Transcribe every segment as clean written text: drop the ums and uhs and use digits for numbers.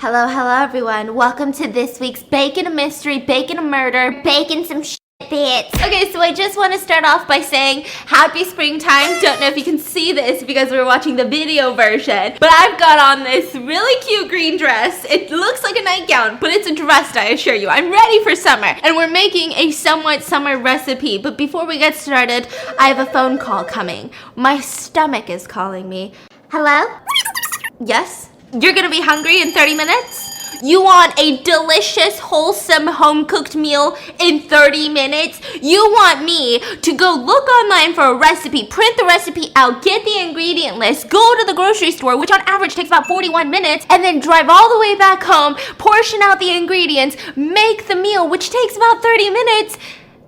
Hello everyone. Welcome to this week's Bacon a Mystery, Bacon a Murder, Bacon some shit bits. Okay, so I just want to start off by saying happy springtime. Don't know if you can see this because we're watching the video version, but I've got on this really cute green dress. It looks like a nightgown, but it's a dress, I assure you. I'm ready for summer, and we're making a somewhat summer recipe. But before we get started, I have a phone call coming. My stomach is calling me. Hello? Yes? You're gonna be hungry in 30 minutes? You want a delicious, wholesome, home-cooked meal in 30 minutes? You want me to go look online for a recipe, print the recipe out, get the ingredient list, go to the grocery store, which on average takes about 41 minutes, and then drive all the way back home, portion out the ingredients, make the meal, which takes about 30 minutes?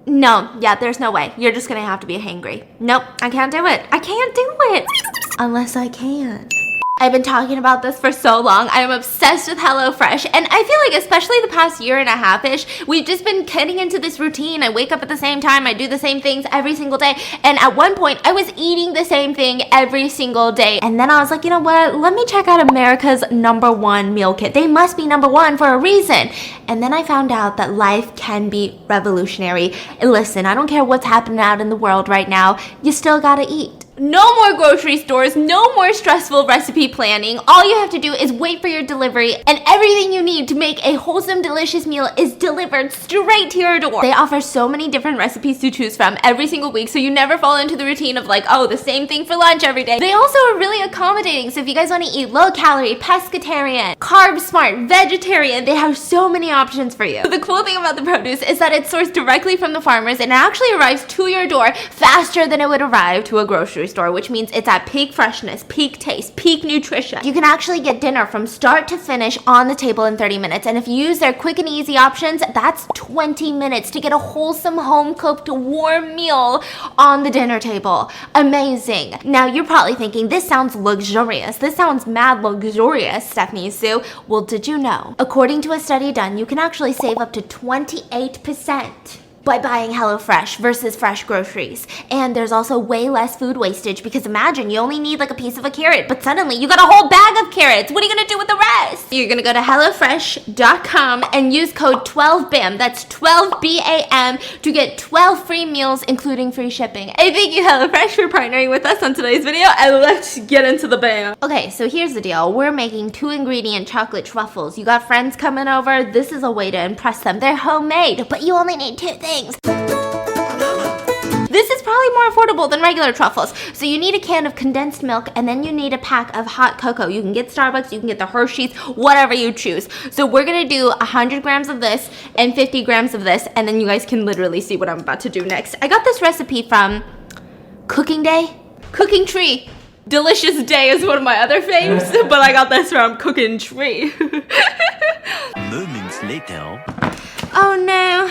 No, yeah, there's no way. You're just gonna have to be hangry. Nope, I can't do it. I can't do it. Unless I can. I've been talking about this for so long. I am obsessed with HelloFresh, and I feel like especially the past year and a half-ish, we've just been getting into this routine. I wake up at the same time, I do the same things every single day, and at one point, I was eating the same thing every single day. And then I was like, you know what? Let me check out America's #1 meal kit. They must be #1 for a reason. And then I found out that life can be revolutionary. And listen, I don't care what's happening out in the world right now, you still gotta eat. No more grocery stores, no more stressful recipe planning. All you have to do is wait for your delivery, and everything you need to make a wholesome, delicious meal is delivered straight to your door. They offer so many different recipes to choose from every single week, so you never fall into the routine of like, oh, the same thing for lunch every day. They also are really accommodating, so if you guys want to eat low-calorie, pescatarian, carb-smart, vegetarian, they have so many options for you. The cool thing about the produce is that it's sourced directly from the farmers, and it actually arrives to your door faster than it would arrive to a grocery store, which means it's at peak freshness, peak taste, peak nutrition. You can actually get dinner from start to finish on the table in 30 minutes. And if you use their quick and easy options, that's 20 minutes to get a wholesome, home-cooked, warm meal on the dinner table. Amazing. Now, you're probably thinking, this sounds luxurious. This sounds mad luxurious, Stephanie Sue. Well, did you know? According to a study done, you can actually save up to 28% by buying HelloFresh versus fresh groceries. And there's also way less food wastage, because imagine you only need like a piece of a carrot, but suddenly you got a whole bag of carrots. What are you gonna do with the rest? You're gonna go to HelloFresh.com and use code 12BAM, that's 12BAM, to get 12 free meals, including free shipping. And thank you, HelloFresh, for partnering with us on today's video, and let's get into the BAM. Okay, so here's the deal. We're making 2-ingredient chocolate truffles. You got friends coming over, this is a way to impress them. They're homemade, but you only need 2 things. This is probably more affordable than regular truffles. So you need a can of condensed milk, and then you need a pack of hot cocoa. You can get Starbucks, you can get the Hershey's, whatever you choose. So we're gonna do 100 grams of this and 50 grams of this, and then you guys can literally see what I'm about to do next. I got this recipe from Cooking Tree. Delicious Day is one of my other faves, but I got this from Cooking Tree. Moments later. Oh no.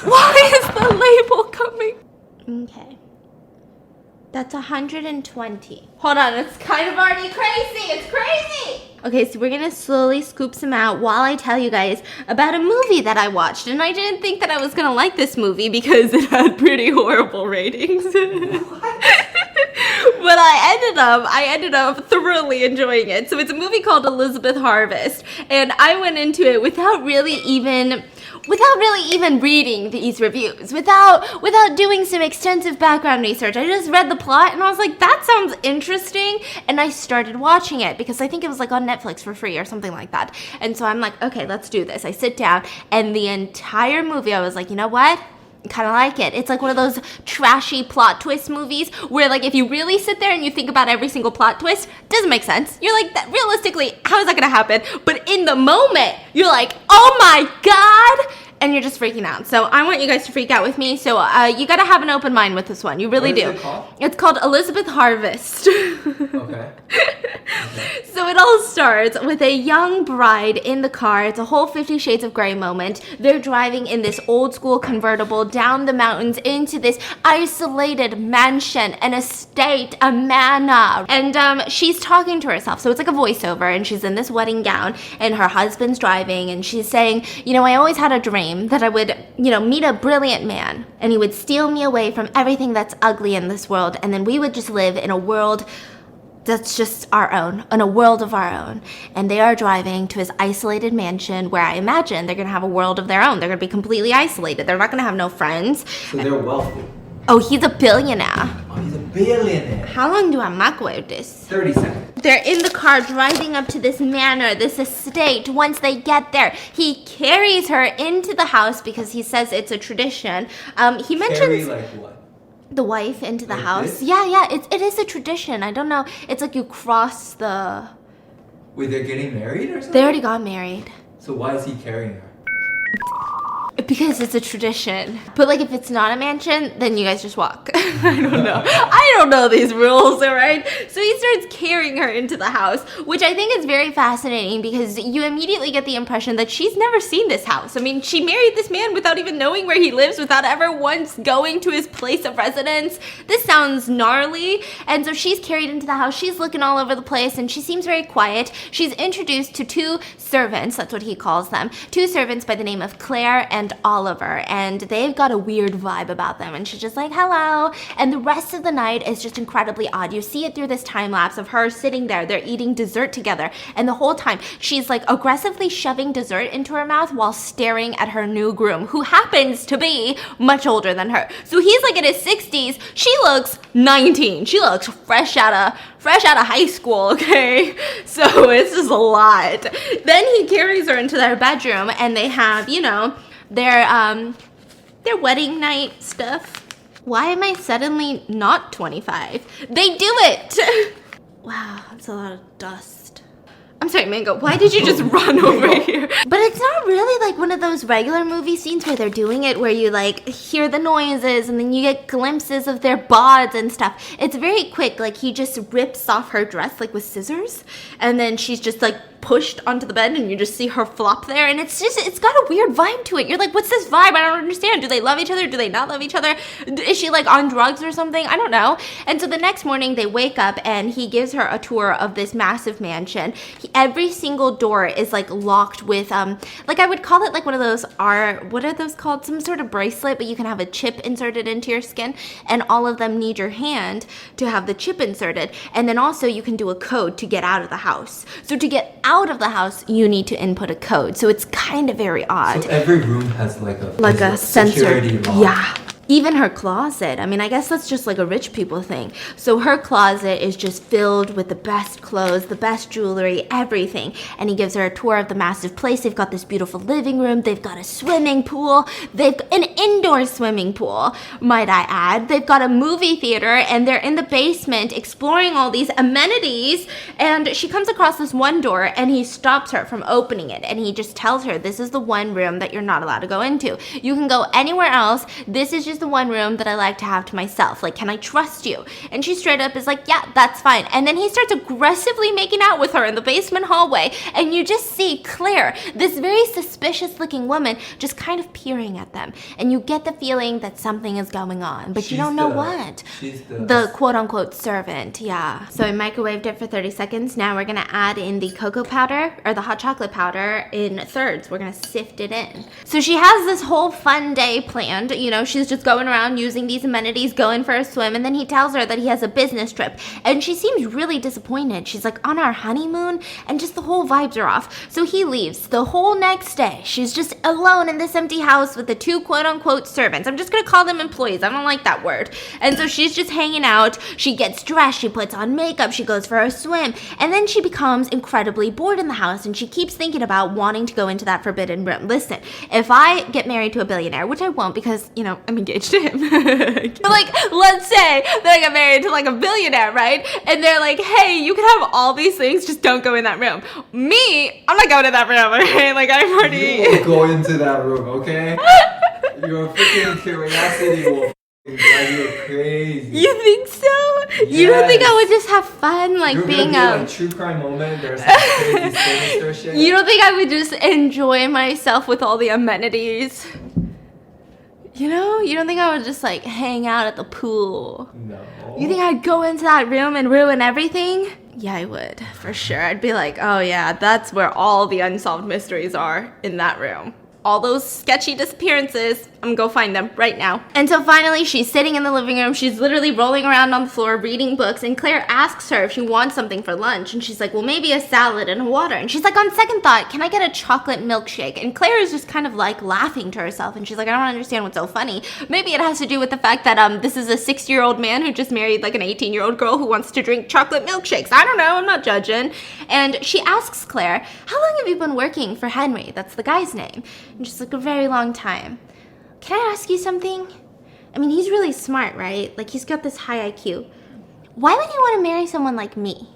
Why is the label coming? Okay. That's 120. Hold on, it's kind of already crazy. It's crazy. Okay, so we're gonna slowly scoop some out while I tell you guys about a movie that I watched. And I didn't think that I was gonna like this movie because it had pretty horrible ratings. But I ended up thoroughly enjoying it. So it's a movie called Elizabeth Harvest, and I went into it without really even reading these reviews, without doing some extensive background research. I just read the plot and I was like, that sounds interesting, and I started watching it because I think it was like on Netflix for free or something like that. And so I'm like, okay, let's do this. I sit down, and the entire movie I was like, you know what? Kind of like it. It's like one of those trashy plot twist movies where, like, if you really sit there and you think about every single plot twist, doesn't make sense. You're like, that realistically, how is that gonna happen? But in the moment, you're like, oh my God! And you're just freaking out. So I want you guys to freak out with me. So you gotta have an open mind with this one. You really do. What is it called? It's called Elizabeth Harvest. Okay. So it all starts with a young bride in the car. It's a whole 50 Shades of Grey moment. They're driving in this old school convertible down the mountains into this isolated mansion, an estate, a manor. And she's talking to herself. So it's like a voiceover, and she's in this wedding gown, and her husband's driving, and she's saying, you know, I always had a dream that I would, meet a brilliant man, and he would steal me away from everything that's ugly in this world, and then we would just live in a world that's just our own, in a world of our own. And they are driving to his isolated mansion where I imagine they're going to have a world of their own. They're going to be completely isolated. They're not going to have no friends. So they're wealthy. Oh, he's a billionaire. Oh, he's a billionaire. How long do I microwave this? 30 seconds. They're in the car driving up to this manor, this estate. Once they get there, he carries her into the house because he says it's a tradition. He mentions... Carry like what? The wife into the Like house. this? Yeah, it is a tradition. I don't know. It's like you cross the... Wait, they're getting married or something? They already got married. So why is he carrying her? Because it's a tradition. But like if it's not a mansion, then you guys just walk. I don't know. I don't know these rules, alright? So he starts carrying her into the house, which I think is very fascinating because you immediately get the impression that she's never seen this house. I mean, she married this man without even knowing where he lives, without ever once going to his place of residence. This sounds gnarly. And so she's carried into the house. She's looking all over the place and she seems very quiet. She's introduced to two servants, that's what he calls them. Two servants by the name of Claire and Oliver, and they've got a weird vibe about them, and she's just like, hello, and the rest of the night is just incredibly odd. You see it through this time lapse of her sitting there, they're eating dessert together, and the whole time she's like aggressively shoving dessert into her mouth while staring at her new groom, who happens to be much older than her. So he's like in his 60s, she looks 19, she looks fresh out of high school, okay? So it's just a lot. Then he carries her into their bedroom and they have, you know, their wedding night stuff. Why am I suddenly not 25? They do it! Wow, that's a lot of dust. I'm sorry, Mango, why did you just run over here? But it's not really like one of those regular movie scenes where they're doing it where you like hear the noises and then you get glimpses of their bods and stuff. It's very quick, like he just rips off her dress like with scissors and then she's just like pushed onto the bed and you just see her flop there and it's got a weird vibe to it. You're like, what's this vibe? I don't understand. Do they love each other? Do they not love each other? Is she like on drugs or something? I don't know. And so the next morning they wake up and he gives her a tour of this massive mansion. Every single door is like locked with like I would call it like one of those what are those called? Some sort of bracelet, but you can have a chip inserted into your skin and all of them need your hand to have the chip inserted. And then also you can do a code to get out of the house. So to get out of the house, you need to input a code. So it's kind of very odd. So every room has like a sensor. Security lock. Yeah. Even her closet, I mean, I guess that's just like a rich people thing. So her closet is just filled with the best clothes, the best jewelry, everything. And he gives her a tour of the massive place. They've got this beautiful living room. They've got a swimming pool. They've got an indoor swimming pool, might I add. They've got a movie theater and they're in the basement exploring all these amenities. And she comes across this one door and he stops her from opening it. And he just tells her, this is the one room that you're not allowed to go into. You can go anywhere else. This is just the one room that I like to have to myself. Like, can I trust you? And she straight up is like, yeah, that's fine. And then he starts aggressively making out with her in the basement hallway. And you just see Claire, this very suspicious looking woman, just kind of peering at them. And you get the feeling that something is going on, but you don't know what. She's the quote unquote servant, yeah. So I microwaved it for 30 seconds. Now we're gonna add in the cocoa powder or the hot chocolate powder in thirds. We're gonna sift it in. So she has this whole fun day planned. You know, she's just going around using these amenities, going for a swim, and then he tells her that he has a business trip. And she seems really disappointed. She's like, on our honeymoon? And just the whole vibes are off. So he leaves. The whole next day, she's just alone in this empty house with the two quote-unquote servants. I'm just gonna call them employees. I don't like that word. And so she's just hanging out. She gets dressed. She puts on makeup. She goes for a swim. And then she becomes incredibly bored in the house, and she keeps thinking about wanting to go into that forbidden room. Listen, if I get married to a billionaire, which I won't because, you know, I'm engaged to him. But like, let's say that I got married to like a billionaire, right? And they're like, hey, you can have all these things, just don't go in that room. Me, I'm not going to that room, okay? Like, I'm already... You will go into that room, okay? Your freaking curiosity will drive you crazy. You think so? Yes. You don't think I would just have fun, like, being a... like, true crime moment, there's some crazy sinister shit. You don't think I would just enjoy myself with all the amenities? You know, you don't think I would just like hang out at the pool? No. You think I'd go into that room and ruin everything? Yeah, I would, for sure. I'd be like, oh yeah, that's where all the unsolved mysteries are, in that room. all those sketchy disappearances. I'm gonna go find them right now. And so finally, she's sitting in the living room. She's literally rolling around on the floor reading books. And Claire asks her if she wants something for lunch. And she's like, well, maybe a salad and a water. And she's like, on second thought, can I get a chocolate milkshake? And Claire is just kind of like laughing to herself. And she's like, I don't understand what's so funny. Maybe it has to do with the fact that this is a 6-year-old man who just married like an 18-year-old girl who wants to drink chocolate milkshakes. I don't know. I'm not judging. And she asks Claire, how long have you been working for Henry? That's the guy's name. And she's like, a very long time. Can I ask you something? I mean, he's really smart, right? Like, he's got this high IQ. Why would you want to marry someone like me?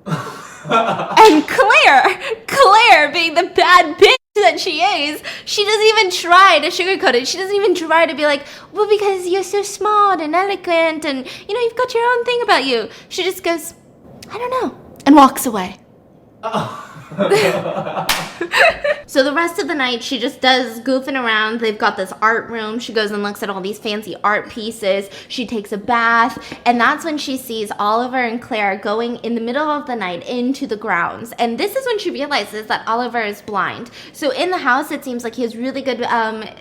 And Claire, being the bad bitch that she is, she doesn't even try to sugarcoat it. She doesn't even try to be like, well, because you're so smart and eloquent and, you know, you've got your own thing about you. She just goes, I don't know, and walks away. So the rest of the night, she just does goofing around. They've got this art room. She goes and looks at all these fancy art pieces. She takes a bath. And that's when she sees Oliver and Claire going in the middle of the night into the grounds. And this is when she realizes that Oliver is blind. So in the house, it seems like he has really good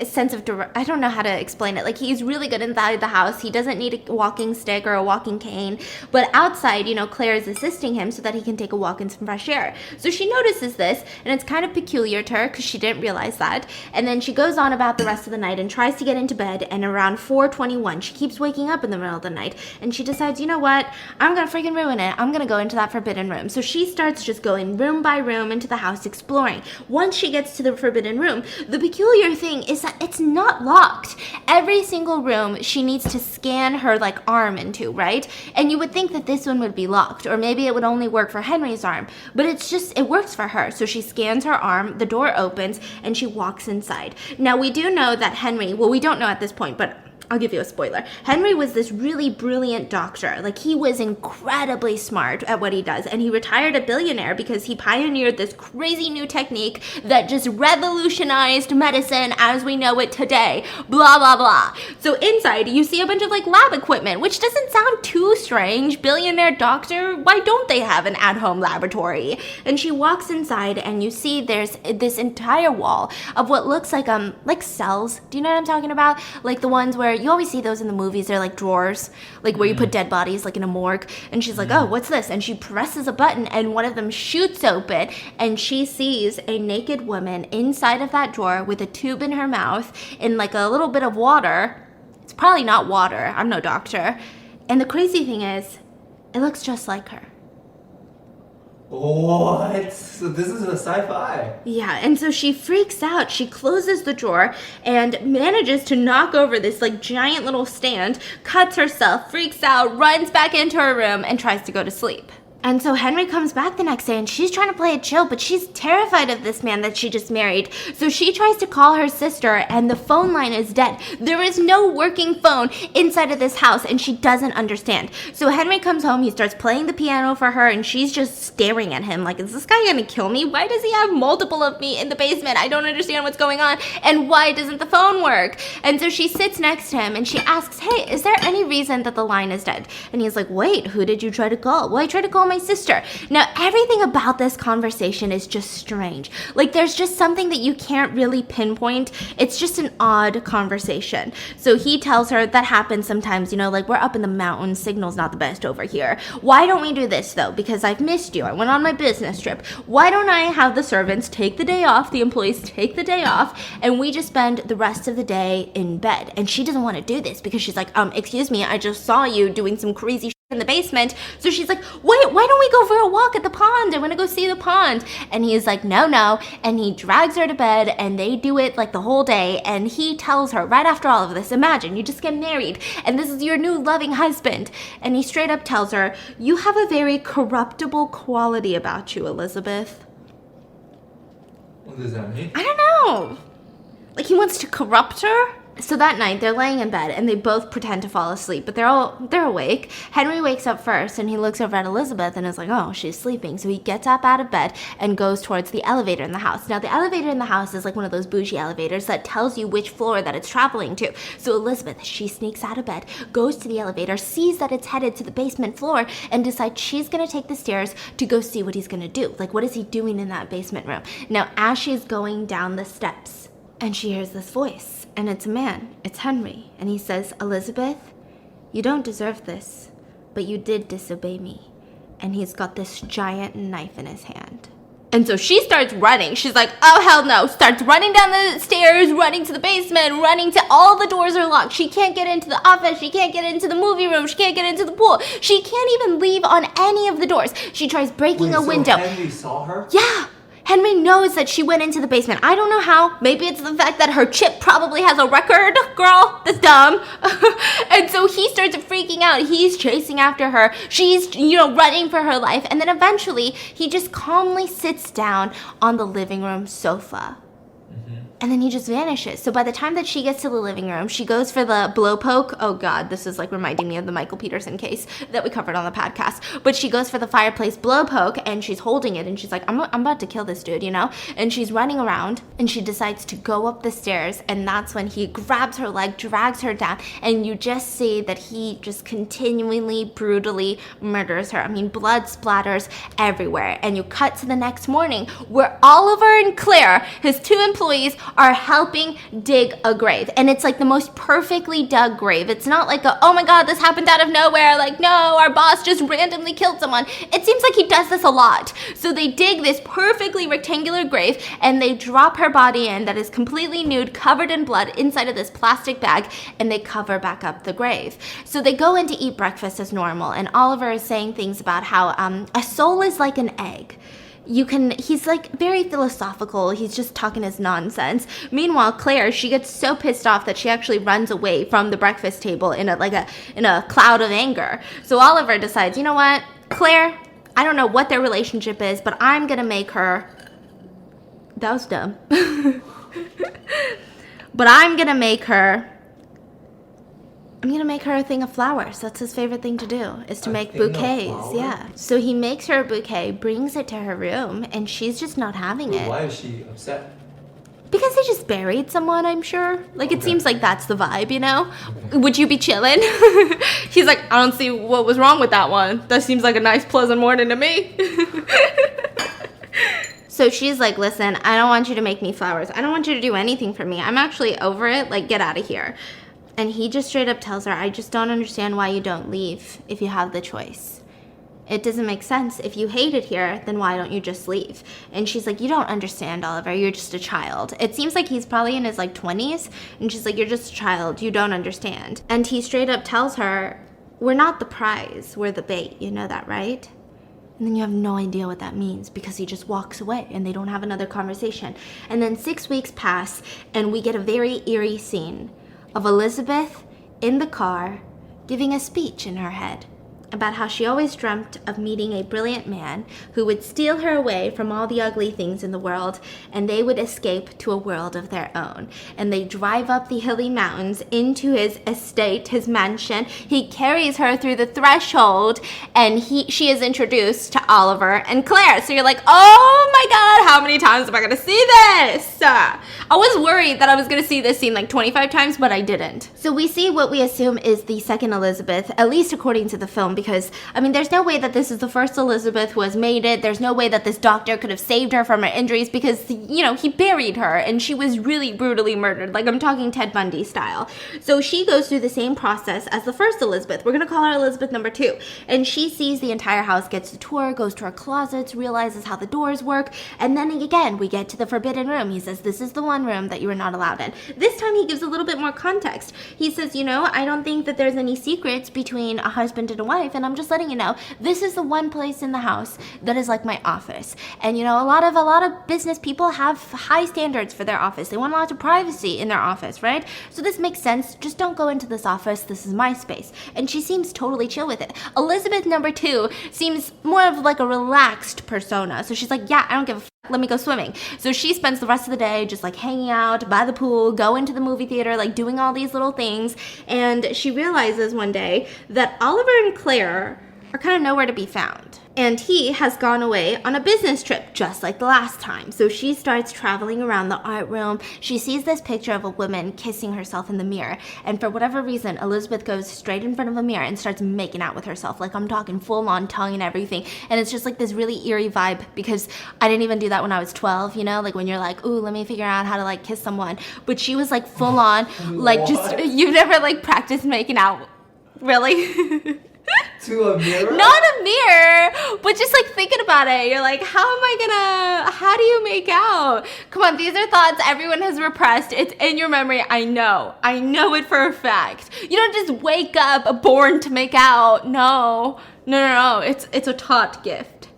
sense of I don't know how to explain it. Like, he's really good inside the house. He doesn't need a walking stick or a walking cane. But outside, you know, Claire is assisting him so that he can take a walk in some fresh air. So she notices this, and it's kind of peculiar to her because she didn't realize that. And then she goes on about the rest of the night and tries to get into bed, and around 4:21 she keeps waking up in the middle of the night, and she decides, you know what, I'm gonna freaking ruin it. I'm gonna go into that forbidden room. So she starts just going room by room into the house, exploring. Once she gets to the forbidden room, the peculiar thing is that it's not locked. Every single room she needs to scan her like arm into, right? And you would think that this one would be locked, or maybe it would only work for Henry's arm, but it works for her. So she scans her arm, the door opens, and she walks inside. Now, we do know that Henry, well, we don't know at this point, but I'll give you a spoiler. Henry was this really brilliant doctor. Like, he was incredibly smart at what he does, and he retired a billionaire because he pioneered this crazy new technique that just revolutionized medicine as we know it today. Blah, blah, blah. So inside, you see a bunch of like lab equipment, which doesn't sound too strange. Billionaire doctor, why don't they have an at-home laboratory? And she walks inside, and you see there's this entire wall of what looks like cells. Do you know what I'm talking about? Like the ones where you always see those in the movies. They're like drawers, like where you put dead bodies, like in a morgue. And she's like, oh, what's this? And she presses a button, and one of them shoots open, and she sees a naked woman inside of that drawer with a tube in her mouth in like a little bit of water. It's probably not water. I'm no doctor. And the crazy thing is, it looks just like her. What? So this is a sci-fi. Yeah, and so she freaks out. She closes the drawer and manages to knock over this like giant little stand, cuts herself, freaks out, runs back into her room, and tries to go to sleep. And so Henry comes back the next day, and she's trying to play it chill, but she's terrified of this man that she just married. So she tries to call her sister, and the phone line is dead. There is no working phone inside of this house, and she doesn't understand. So Henry comes home, he starts playing the piano for her, and she's just staring at him like, is this guy gonna kill me? Why does he have multiple of me in the basement? I don't understand what's going on, and why doesn't the phone work? And so she sits next to him, and she asks, hey, is there any reason that the line is dead? And he's like, wait, who did you try to call? Well, I tried to call my sister. Now, everything about this conversation is just strange. Like, there's just something that you can't really pinpoint. It's just an odd conversation. So he tells her that happens sometimes, you know, like, we're up in the mountains, signal's not the best over here. Why don't we do this, though? Because I've missed you. I went on my business trip. Why don't I have the servants take the day off, the employees take the day off, and we just spend the rest of the day in bed? And she doesn't want to do this because she's like, excuse me, I just saw you doing some crazy in the basement. So she's like, wait, why don't we go for a walk at the pond? I want to go see the pond. And he's like, no. And he drags her to bed, and they do it like the whole day. And he tells her right after all of this, imagine you just get married and this is your new loving husband. And he straight up tells her, you have a very corruptible quality about you, Elizabeth. What does that mean? I don't know. Like, he wants to corrupt her? So that night, they're laying in bed, and they both pretend to fall asleep, but they're awake. Henry wakes up first, and he looks over at Elizabeth and is like, oh, she's sleeping. So he gets up out of bed and goes towards the elevator in the house. Now, the elevator in the house is like one of those bougie elevators that tells you which floor that it's traveling to. So Elizabeth, she sneaks out of bed, goes to the elevator, sees that it's headed to the basement floor, and decides she's going to take the stairs to go see what he's going to do. Like, what is he doing in that basement room? Now, as she's going down the steps, And she hears this voice, and it's a man. It's Henry. And he says, Elizabeth, you don't deserve this, but you did disobey me. And he's got this giant knife in his hand. And so she starts running. She's like, oh, hell no. Starts running down the stairs, running to the basement, running to all the doors are locked. She can't get into the office. She can't get into the movie room. She can't get into the pool. She can't even leave on any of the doors. She tries breaking a window. So Henry saw her? Yeah. Henry knows that she went into the basement. I don't know how. Maybe it's the fact that her chip probably has a record. Girl, that's dumb. And so he starts freaking out. He's chasing after her. She's, running for her life. And then eventually, he just calmly sits down on the living room sofa. And then he just vanishes. So by the time that she gets to the living room, she goes for the blowpoke. Oh God, this is like reminding me of the Michael Peterson case that we covered on the podcast. But she goes for the fireplace blowpoke and she's holding it and she's like, I'm about to kill this dude, And she's running around and she decides to go up the stairs. And that's when he grabs her leg, drags her down. And you just see that he just continually, brutally murders her. I mean, blood splatters everywhere. And you cut to the next morning where Oliver and Claire, his two employees, are helping dig a grave. And it's like the most perfectly dug grave. It's not like oh my God, this happened out of nowhere. Like, no, our boss just randomly killed someone. It seems like he does this a lot. So they dig this perfectly rectangular grave and they drop her body in that is completely nude, covered in blood inside of this plastic bag, and they cover back up the grave. So they go in to eat breakfast as normal, and Oliver is saying things about how a soul is like an egg. He's like very philosophical. He's just talking his nonsense. Meanwhile, Claire, she gets so pissed off that she actually runs away from the breakfast table in a cloud of anger. So Oliver decides, you know what, Claire, I don't know what their relationship is, but I'm gonna make her. That was dumb. But I'm gonna make her a thing of flowers. That's his favorite thing to do, is to make bouquets. Yeah. So he makes her a bouquet, brings it to her room, and she's just not having it. Why is she upset? Because they just buried someone, I'm sure. Like, it seems like that's the vibe, Would you be chilling? He's like, I don't see what was wrong with that one. That seems like a nice, pleasant morning to me. So she's like, listen, I don't want you to make me flowers. I don't want you to do anything for me. I'm actually over it. Like, get out of here. And he just straight up tells her, I just don't understand why you don't leave if you have the choice. It doesn't make sense. If you hate it here, then why don't you just leave? And she's like, you don't understand, Oliver. You're just a child. It seems like he's probably in his 20s. And she's like, you're just a child. You don't understand. And he straight up tells her, we're not the prize. We're the bait. You know that, right? And then you have no idea what that means because he just walks away and they don't have another conversation. And then 6 weeks pass and we get a very eerie scene of Elizabeth in the car giving a speech in her head about how she always dreamt of meeting a brilliant man who would steal her away from all the ugly things in the world, and they would escape to a world of their own. And they drive up the hilly mountains into his estate, his mansion. He carries her through the threshold, and she is introduced to Oliver and Claire. So you're like, oh my God, how many times am I gonna see this? I was worried that I was gonna see this scene 25 times, but I didn't. So we see what we assume is the second Elizabeth, at least according to the film, because, there's no way that this is the first Elizabeth who has made it. There's no way that this doctor could have saved her from her injuries because, he buried her and she was really brutally murdered. Like, I'm talking Ted Bundy style. So she goes through the same process as the first Elizabeth. We're going to call her Elizabeth number 2. And she sees the entire house, gets a tour, goes to her closets, realizes how the doors work. And then again, we get to the forbidden room. He says, this is the one room that you are not allowed in. This time he gives a little bit more context. He says, I don't think that there's any secrets between a husband and a wife. And I'm just letting you know, this is the one place in the house that is like my office. And a lot of business people have high standards for their office. They want lots of privacy in their office, right? So this makes sense. Just don't go into this office. This is my space. And she seems totally chill with it. Elizabeth number 2 seems more of like a relaxed persona. So she's like, yeah, I don't give a f***. Let me go swimming. So she spends the rest of the day just hanging out by the pool, going to the movie theater, doing all these little things. And she realizes one day that Oliver and Claire are kind of nowhere to be found. and he has gone away on a business trip, just like the last time. So she starts traveling around the art room. She sees this picture of a woman kissing herself in the mirror, and for whatever reason, Elizabeth goes straight in front of a mirror and starts making out with herself. Like, I'm talking full-on tongue and everything, and it's just like this really eerie vibe, because I didn't even do that when I was 12, you know, like when you're like, ooh, let me figure out how to like kiss someone. But she was like full-on, like, just, you've never like practiced making out, really? To a mirror? Not a mirror, but just like thinking about it, you're like, how do you make out? Come on, these are thoughts everyone has repressed. It's in your memory. I know it for a fact. You don't just wake up born to make out. No. It's a taught gift.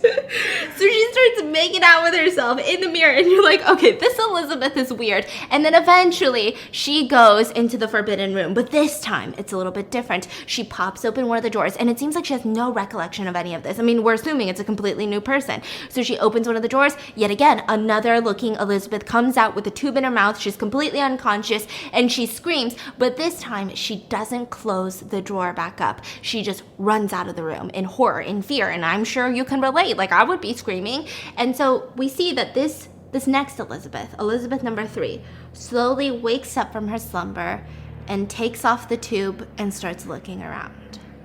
So she starts making out with herself in the mirror, and you're like, okay, this Elizabeth is weird. And then eventually she goes into the forbidden room, but this time it's a little bit different. She pops open one of the doors, and it seems like she has no recollection of any of this. I mean, we're assuming it's a completely new person. So she opens one of the doors. Yet again, another looking Elizabeth comes out with a tube in her mouth. She's completely unconscious, and she screams, but this time she doesn't close the drawer back up. She just runs out of the room in horror, in fear. And I'm sure you can relate. Like, I would be screaming. And so we see that this next Elizabeth number 3, slowly wakes up from her slumber and takes off the tube and starts looking around.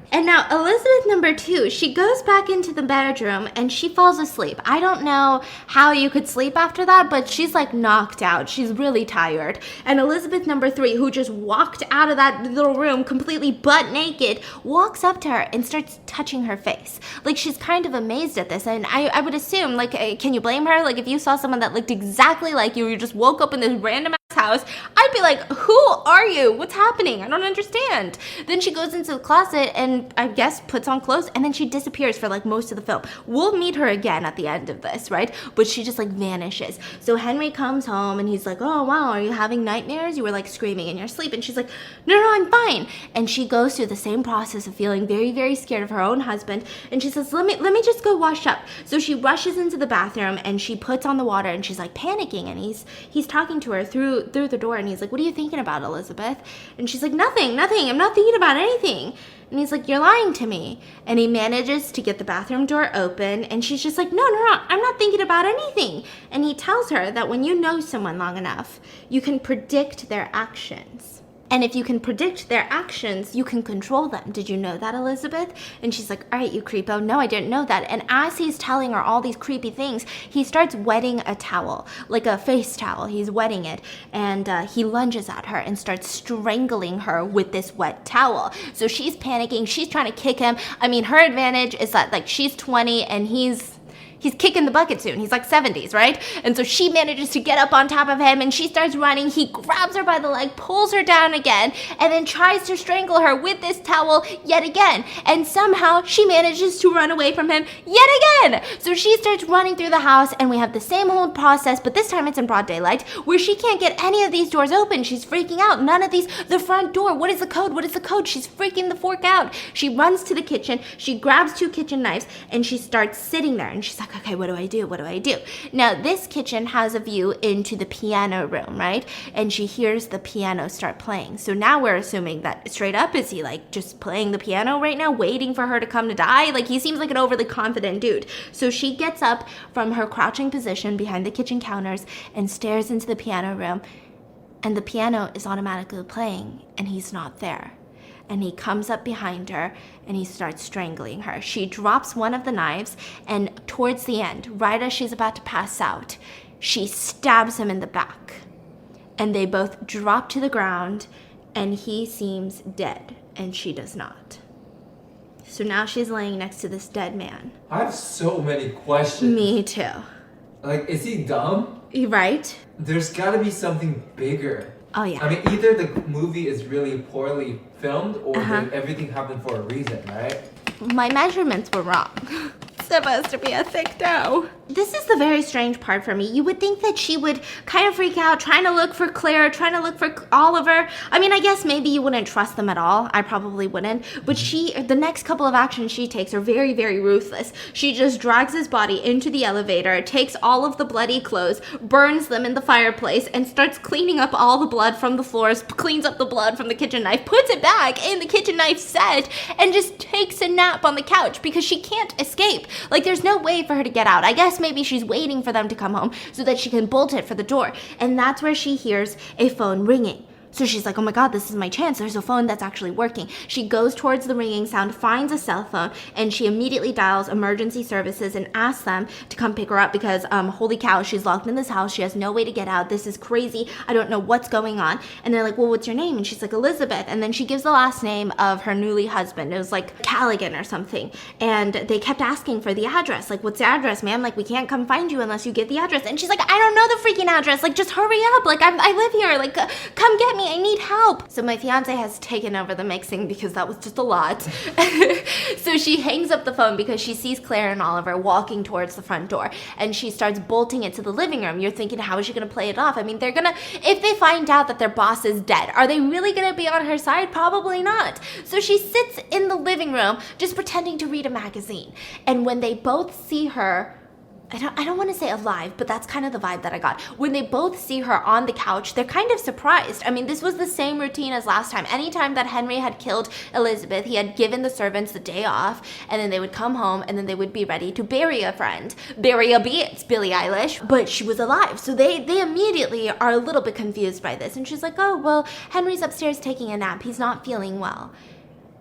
And now Elizabeth number 2, she goes back into the bedroom and she falls asleep. I don't know how you could sleep after that, but she's like knocked out. She's really tired. And Elizabeth number 3, who just walked out of that little room completely butt naked, walks up to her and starts touching her face. Like, she's kind of amazed at this. And I would assume, like, can you blame her? Like, if you saw someone that looked exactly like you just woke up in this random house, I'd be like, who are you? What's happening? I don't understand. Then she goes into the closet and I guess puts on clothes, and then she disappears for like most of the film. We'll meet her again at the end of this, right? But she just like vanishes. So Henry comes home and he's like, oh wow, are you having nightmares? You were like screaming in your sleep. And she's like, no, I'm fine. And she goes through the same process of feeling very, very scared of her own husband, and she says, let me just go wash up. So she rushes into the bathroom and she puts on the water, and she's like panicking, and he's talking to her through the door, and he's like, what are you thinking about, Elizabeth? And she's like, nothing, I'm not thinking about anything. And he's like, you're lying to me. And he manages to get the bathroom door open, and she's just like, no, I'm not thinking about anything. And he tells her that when you know someone long enough, you can predict their actions. And if you can predict their actions, you can control them. Did you know that, Elizabeth? And she's like, all right, you creepo. No, I didn't know that. And as he's telling her all these creepy things, he starts wetting a towel, like a face towel. He's wetting it. And he lunges at her and starts strangling her with this wet towel. So she's panicking. She's trying to kick him. I mean, her advantage is that, like, she's 20 and he's kicking the bucket soon. He's like 70s, right? And so she manages to get up on top of him, and she starts running. He grabs her by the leg, pulls her down again, and then tries to strangle her with this towel yet again. And somehow she manages to run away from him yet again. So she starts running through the house, and we have the same whole process, but this time it's in broad daylight, where she can't get any of these doors open. She's freaking out. None of these, the front door, what is the code? What is the code? She's freaking the fork out. She runs to the kitchen. She grabs 2 kitchen knives, and she starts sitting there, and she's like, okay, what do I do? Now, this kitchen has a view into the piano room, right? And she hears the piano start playing. So now we're assuming that straight up, is he like just playing the piano right now, waiting for her to come to die? Like, he seems like an overly confident dude. So she gets up from her crouching position behind the kitchen counters and stares into the piano room, and the piano is automatically playing, and he's not there. And he comes up behind her and he starts strangling her. She drops one of the knives, and towards the end, right as she's about to pass out, she stabs him in the back. And they both drop to the ground, and he seems dead and she does not. So now she's laying next to this dead man. I have so many questions. Me too. Like, is he dumb? Right? There's gotta be something bigger. Oh, yeah. I mean, either the movie is really poorly filmed, or everything happened for a reason, right? My measurements were wrong. It's supposed to be a thick dough. this is the very strange part for me. You would think that she would kind of freak out, trying to look for Claire, trying to look for Oliver. I mean, I guess maybe you wouldn't trust them at all. I probably wouldn't. But the next couple of actions she takes are very, very ruthless. She just drags his body into the elevator, takes all of the bloody clothes, burns them in the fireplace, and starts cleaning up all the blood from the floors, cleans up the blood from the kitchen knife, puts it back in the kitchen knife set, and just takes a nap on the couch because she can't escape. Like, there's no way for her to get out. I guess maybe she's waiting for them to come home so that she can bolt it for the door. And that's where she hears a phone ringing. So she's like, oh my God, this is my chance. There's a phone that's actually working. She goes towards the ringing sound, finds a cell phone, and she immediately dials emergency services and asks them to come pick her up because, holy cow, she's locked in this house. She has no way to get out. This is crazy. I don't know what's going on. And they're like, well, what's your name? And she's like, Elizabeth. And then she gives the last name of her newly husband. It was like Callaghan or something. And they kept asking for the address. Like, what's the address, ma'am? Like, we can't come find you unless you get the address. And she's like, I don't know the freaking address. Like, just hurry up. Like, I live here. Like, come get me. I need help. So my fiance has taken over the mixing because that was just a lot. So she hangs up the phone because she sees Claire and Oliver walking towards the front door, and she starts bolting it to the living room. You're thinking, how is she going to play it off? I mean, if they find out that their boss is dead, are they really going to be on her side? Probably not. So she sits in the living room just pretending to read a magazine. And when they both see her, I don't want to say alive, but that's kind of the vibe that I got. When they both see her on the couch, they're kind of surprised. I mean, this was the same routine as last time. Anytime that Henry had killed Elizabeth, he had given the servants the day off, and then they would come home, and then they would be ready to bury a friend. Bury a bitch, Billie Eilish. But she was alive, so they immediately are a little bit confused by this. And she's like, oh, well, Henry's upstairs taking a nap. He's not feeling well.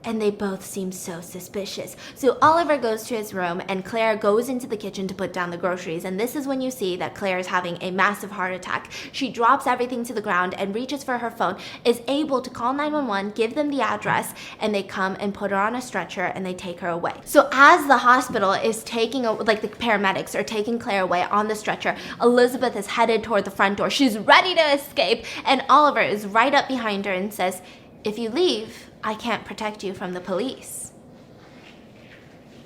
And they both seem so suspicious. So Oliver goes to his room, and Claire goes into the kitchen to put down the groceries. And this is when you see that Claire is having a massive heart attack. She drops everything to the ground and reaches for her phone, is able to call 911, give them the address, and they come and put her on a stretcher and they take her away. So as the hospital is like the paramedics are taking Claire away on the stretcher, Elizabeth is headed toward the front door. She's ready to escape, and Oliver is right up behind her and says, if you leave, I can't protect you from the police.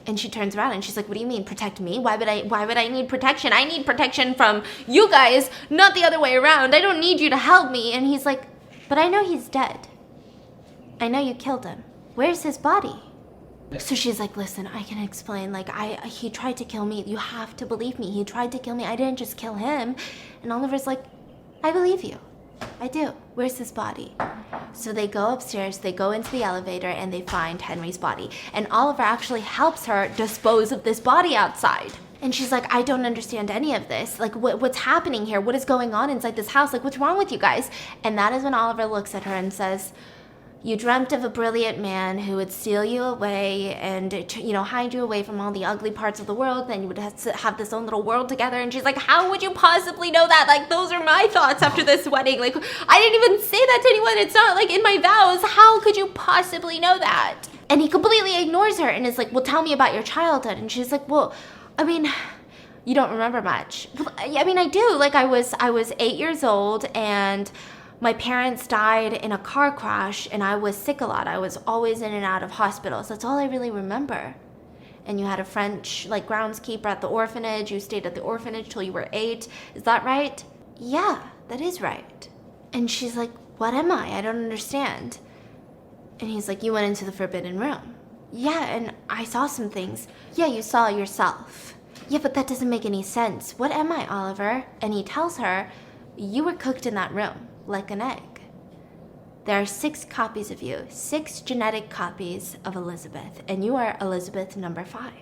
And she turns around and she's like, what do you mean, protect me? Why would I need protection? I need protection from you guys, not the other way around. I don't need you to help me. And he's like, but I know he's dead. I know you killed him. Where's his body? So she's like, listen, I can explain. Like, he tried to kill me. You have to believe me. He tried to kill me. I didn't just kill him. And Oliver's like, I believe you. I do. Where's his body? So they go upstairs, they go into the elevator, and they find Henry's body. And Oliver actually helps her dispose of this body outside. And she's like, I don't understand any of this. Like, what's happening here? What is going on inside this house? Like, what's wrong with you guys? And that is when Oliver looks at her and says, you dreamt of a brilliant man who would steal you away and, hide you away from all the ugly parts of the world. Then you would have this own little world together. And she's like, how would you possibly know that? Like, those are my thoughts after this wedding. Like, I didn't even say that to anyone. It's not like in my vows. How could you possibly know that? And he completely ignores her and is like, well, tell me about your childhood. And she's like, well, I mean, you don't remember much. I mean, I do. Like, I was 8 years old, and my parents died in a car crash, and I was sick a lot. I was always in and out of hospitals. That's all I really remember. And you had a French, groundskeeper at the orphanage. You stayed at the orphanage till you were 8. Is that right? Yeah, that is right. And she's like, what am I? I don't understand. And he's like, you went into the forbidden room. Yeah, and I saw some things. Yeah, you saw yourself. Yeah, but that doesn't make any sense. What am I, Oliver? And he tells her, you were cooked in that room. Like an egg. There are 6 copies of you, 6 genetic copies of Elizabeth, and you are Elizabeth number 5.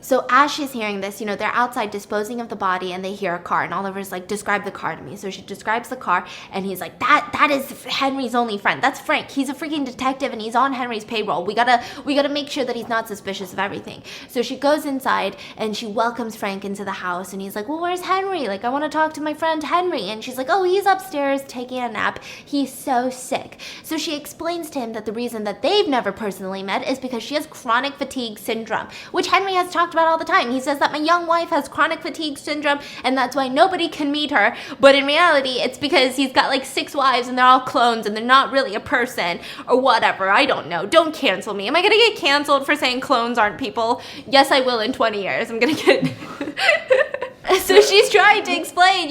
So as she's hearing this, they're outside disposing of the body, and they hear a car, and Oliver's like, describe the car to me. So she describes the car, and he's like, that is Henry's only friend. That's Frank. He's a freaking detective, and he's on Henry's payroll. We gotta make sure that he's not suspicious of everything. So she goes inside, and she welcomes Frank into the house, and he's like, well, where's Henry? Like, I want to talk to my friend Henry. And she's like, oh, he's upstairs taking a nap. He's so sick. So she explains to him that the reason that they've never personally met is because she has chronic fatigue syndrome, which Henry has talked about all the time. He says that my young wife has chronic fatigue syndrome, and that's why nobody can meet her. But in reality, it's because he's got 6 wives, and they're all clones, and they're not really a person, or whatever. I don't know. Don't cancel me. Am I gonna get canceled for saying clones aren't people? Yes, I will in 20 years. I'm gonna get So she's trying to explain,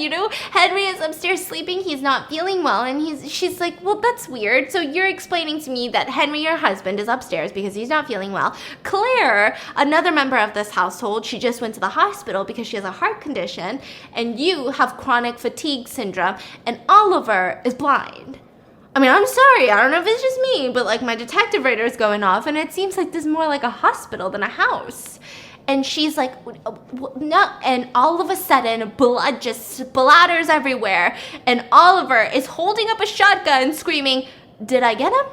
Henry is upstairs sleeping, he's not feeling well, and she's like, well, that's weird. So you're explaining to me that Henry, your husband, is upstairs because he's not feeling well. Claire, another member of this household, she just went to the hospital because she has a heart condition, and you have chronic fatigue syndrome, and Oliver is blind. I mean, I'm sorry, I don't know if it's just me, but like my detective radar is going off, and it seems like this is more like a hospital than a house. And she's like, no, and all of a sudden, blood just splatters everywhere, and Oliver is holding up a shotgun screaming, did I get him?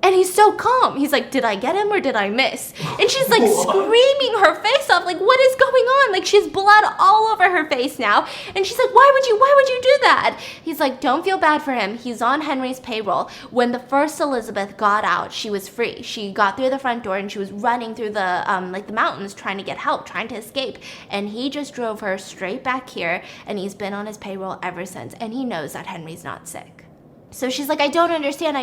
And he's so calm. He's like, did I get him or did I miss? And she's like screaming her face off, like, what is going on? Like, she's blood all over her face now. And she's like, why would you do that? He's like, don't feel bad for him. He's on Henry's payroll. When the first Elizabeth got out, she was free. She got through the front door and she was running through the the mountains trying to get help, trying to escape. And he just drove her straight back here, and he's been on his payroll ever since. And he knows that Henry's not sick. So she's like, I don't understand.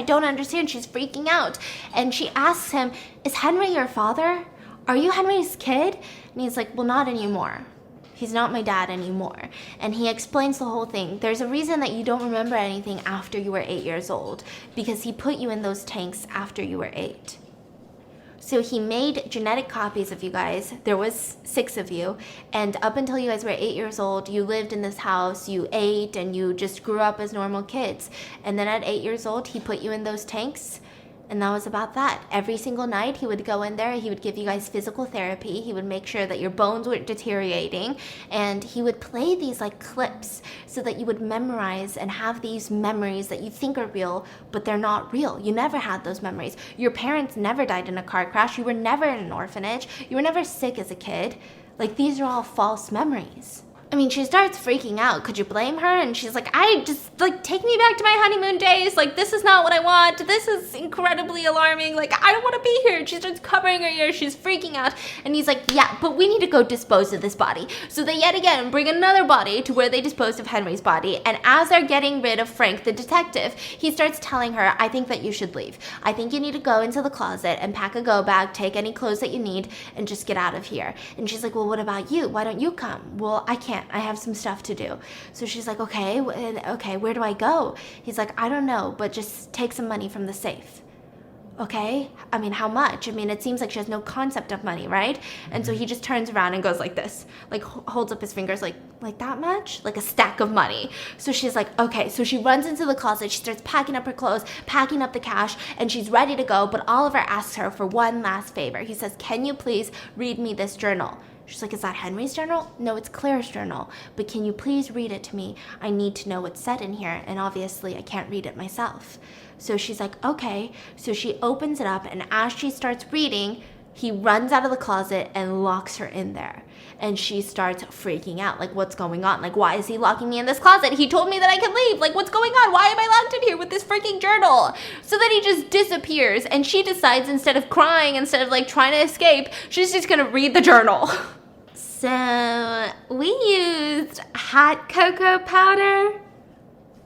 She's freaking out. And she asks him, is Henry your father? Are you Henry's kid? And he's like, well, not anymore. He's not my dad anymore. And he explains the whole thing. There's a reason that you don't remember anything after you were 8 years old, because he put you in those tanks after you were 8. So he made genetic copies of you guys. There was 6 of you. And up until you guys were 8 years old, you lived in this house, you ate, and you just grew up as normal kids. And then at 8 years old, he put you in those tanks. And that was about that. Every single night, he would go in there, he would give you guys physical therapy, he would make sure that your bones weren't deteriorating, and he would play these like clips so that you would memorize and have these memories that you think are real, but they're not real. You never had those memories. Your parents never died in a car crash. You were never in an orphanage. You were never sick as a kid. Like, these are all false memories. I mean, she starts freaking out. Could you blame her? And she's like, take me back to my honeymoon days. Like, this is not what I want. This is incredibly alarming. Like, I don't want to be here. And she starts covering her ears. She's freaking out. And he's like, yeah, but we need to go dispose of this body. So they yet again bring another body to where they disposed of Henry's body. And as they're getting rid of Frank, the detective, he starts telling her, I think that you should leave. I think you need to go into the closet and pack a go bag, take any clothes that you need, and just get out of here. And she's like, well, what about you? Why don't you come? Well, I can't. I have some stuff to do. So she's like, okay, where do I go? He's like, I don't know, but just take some money from the safe. Okay? I mean, how much? I mean, it seems like she has no concept of money, right? And so he just turns around and goes like this, like holds up his fingers like that much? Like a stack of money. So she's like, okay. So she runs into the closet. She starts packing up her clothes, packing up the cash, and she's ready to go. But Oliver asks her for one last favor. He says, can you please read me this journal? She's like, is that Henry's journal? No, it's Claire's journal. But can you please read it to me? I need to know what's said in here. And obviously, I can't read it myself. So she's like, okay. So she opens it up. And as she starts reading, he runs out of the closet and locks her in there. And she starts freaking out. Like, what's going on? Like, why is he locking me in this closet? He told me that I could leave. Like, what's going on? Why am I locked in here with this freaking journal? So then he just disappears. And she decides, instead of crying, instead of like trying to escape, she's just gonna read the journal. So we used hot cocoa powder,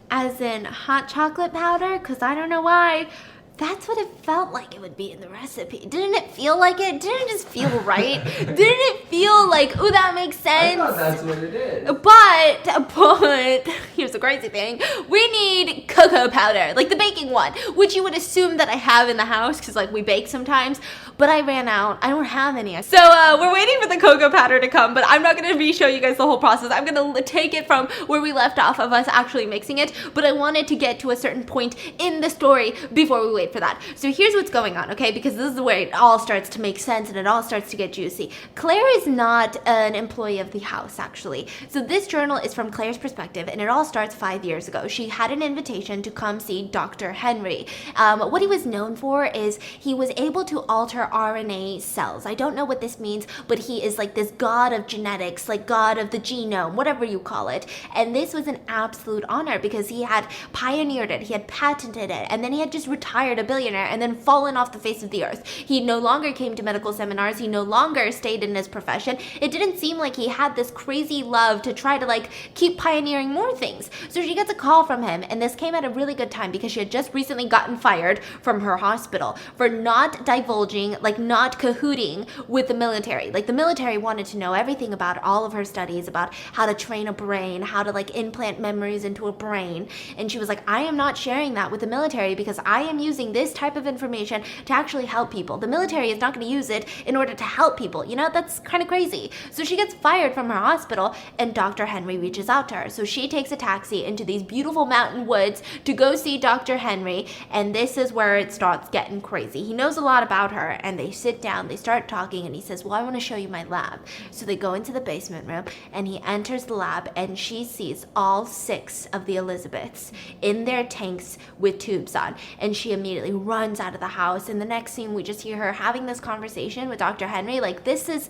as in hot chocolate powder, because I don't know why. That's what it felt like it would be in the recipe. Didn't it feel like it? Didn't it just feel right? Didn't it feel like, ooh, that makes sense? I thought that's what it is. But, here's the crazy thing. We need cocoa powder, like the baking one, which you would assume that I have in the house, because like we bake sometimes, but I ran out. I don't have any. So we're waiting for the cocoa powder to come, but I'm not going to re-show you guys the whole process. I'm going to take it from where we left off of us actually mixing it, but I wanted to get to a certain point in the story before we wait for that. So here's what's going on, okay? Because this is where it all starts to make sense and it all starts to get juicy. Claire is not an employee of the house, actually. So this journal is from Claire's perspective, and it all starts 5 years ago. She had an invitation to come see Dr. Henry. What he was known for is he was able to alter RNA cells. I don't know what this means, but he is like this god of genetics, like god of the genome, whatever you call it. And this was an absolute honor because he had pioneered it, he had patented it, and then he had just retired a billionaire and then fallen off the face of the earth. He no longer came to medical seminars. He no longer stayed in his profession. It didn't seem like he had this crazy love to try to like keep pioneering more things. So she gets a call from him, and this came at a really good time because she had just recently gotten fired from her hospital for not divulging like not cahooting with the military. Like the military wanted to know everything about all of her studies, about how to train a brain, how to like implant memories into a brain. And she was like, I am not sharing that with the military because I am using this type of information to actually help people. The military is not going to use it in order to help people. You know, that's kind of crazy. So she gets fired from her hospital, and Dr. Henry reaches out to her. So she takes a taxi into these beautiful mountain woods to go see Dr. Henry, and this is where it starts getting crazy. He knows a lot about her, and they sit down, they start talking, and he says, well, I want to show you my lab. So they go into the basement room, and he enters the lab, and she sees all 6 of the Elizabeths in their tanks with tubes on, and she immediately runs out of the house. And the next scene, we just hear her having this conversation with Dr. Henry. Like, this is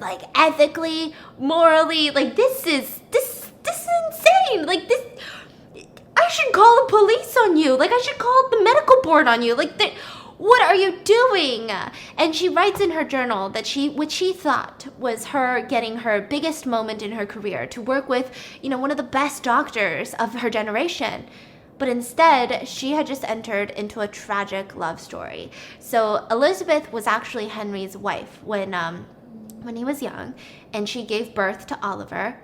like ethically, morally, like this is insane. Like this, I should call the police on you. Like I should call the medical board on you. Like what are you doing? And she writes in her journal that what she thought was her getting her biggest moment in her career, to work with, you know, one of the best doctors of her generation. But instead, she had just entered into a tragic love story. So Elizabeth was actually Henry's wife when he was young, and she gave birth to Oliver.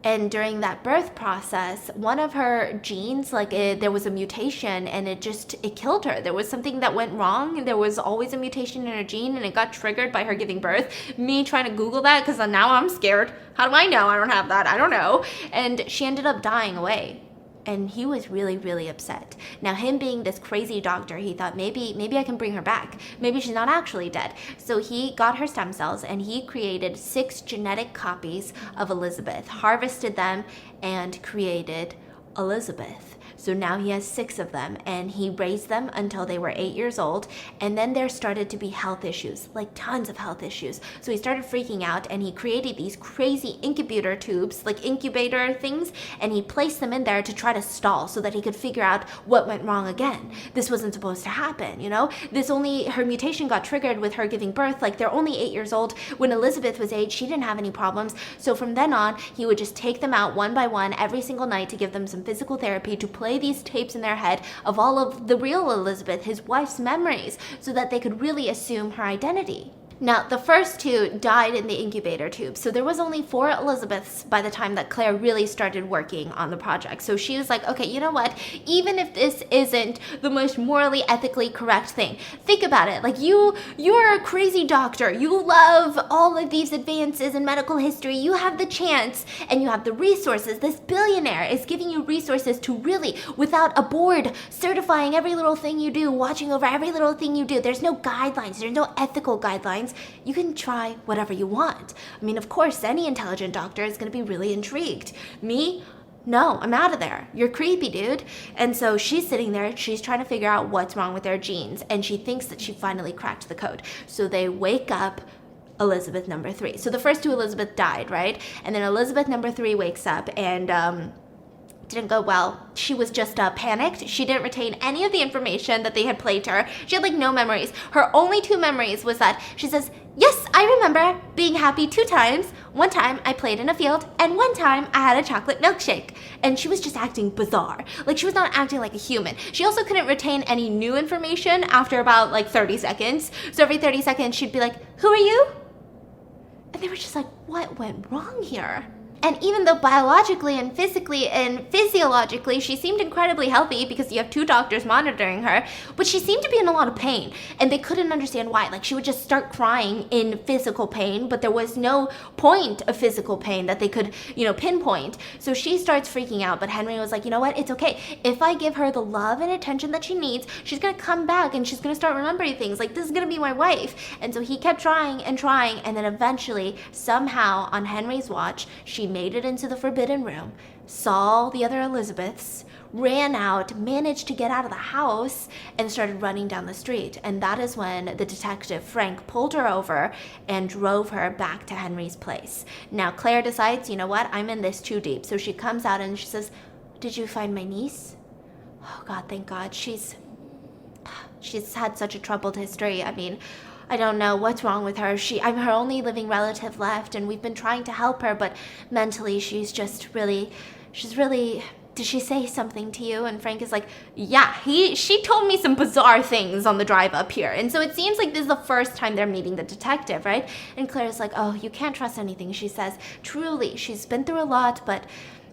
And during that birth process, one of her genes, there was a mutation, and it killed her. There was something that went wrong. There was always a mutation in her gene, and it got triggered by her giving birth. Me trying to Google that, because now I'm scared. How do I know I don't have that? I don't know. And she ended up dying away. And he was really, really upset. Now, him being this crazy doctor, he thought maybe I can bring her back. Maybe she's not actually dead. So he got her stem cells, and he created 6 genetic copies of Elizabeth, harvested them, and created Elizabeth. So now he has 6 of them, and he raised them until they were 8 years old. And then there started to be health issues, like tons of health issues. So he started freaking out, and he created these crazy incubator tubes, like incubator things, and he placed them in there to try to stall so that he could figure out what went wrong again. This wasn't supposed to happen, you know? Her mutation got triggered with her giving birth. Like, they're only 8 years old. When Elizabeth was 8, she didn't have any problems. So from then on, he would just take them out one by one every single night to give them some physical therapy, to play these tapes in their head of all of the real Elizabeth, his wife's memories, so that they could really assume her identity. Now, the first 2 died in the incubator tube, so there was only 4 Elizabeths by the time that Claire really started working on the project. So she was like, okay, you know what? Even if this isn't the most morally, ethically correct thing, think about it. Like, you're a crazy doctor. You love all of these advances in medical history. You have the chance, and you have the resources. This billionaire is giving you resources to really, without a board certifying every little thing you do, watching over every little thing you do. There's no guidelines. There's no ethical guidelines. You can try whatever you want. I mean, of course, any intelligent doctor is going to be really intrigued. Me? No, I'm out of there. You're creepy, dude. And so she's sitting there, she's trying to figure out what's wrong with their genes, and she thinks that she finally cracked the code. So they wake up Elizabeth number 3. So the first 2 Elizabeth died, right? And then Elizabeth number 3 wakes up, and didn't go well. She was just panicked. She didn't retain any of the information that they had played to her. She had no memories. Her only 2 memories was that she says, yes, I remember being happy 2 times. One time I played in a field, and one time I had a chocolate milkshake. And she was just acting bizarre. Like, she was not acting like a human. She also couldn't retain any new information after about 30 seconds. So every 30 seconds she'd be like, who are you? And they were just like, what went wrong here? And even though biologically and physically and physiologically she seemed incredibly healthy, because you have 2 doctors monitoring her, but she seemed to be in a lot of pain, and they couldn't understand why. Like, she would just start crying in physical pain, but there was no point of physical pain that they could, pinpoint. So she starts freaking out, but Henry was like, you know what, it's okay. If I give her the love and attention that she needs, she's gonna come back and she's gonna start remembering things. Like, this is gonna be my wife. And so he kept trying, and then eventually, somehow, on Henry's watch, she made it into the forbidden room, saw the other Elizabeths, ran out, managed to get out of the house, and started running down the street. And that is when the detective, Frank, pulled her over and drove her back to Henry's place. Now, Claire decides, you know what, I'm in this too deep. So she comes out and she says, did you find my niece? Oh, God, thank God. She's had such a troubled history. I mean, I don't know what's wrong with her. I'm her only living relative left, and we've been trying to help her, but mentally she's really did she say something to you? And Frank is like, yeah, she told me some bizarre things on the drive up here. And so it seems like this is the first time they're meeting the detective, right? And Claire's like, oh, you can't trust anything she says. Truly, she's been through a lot, but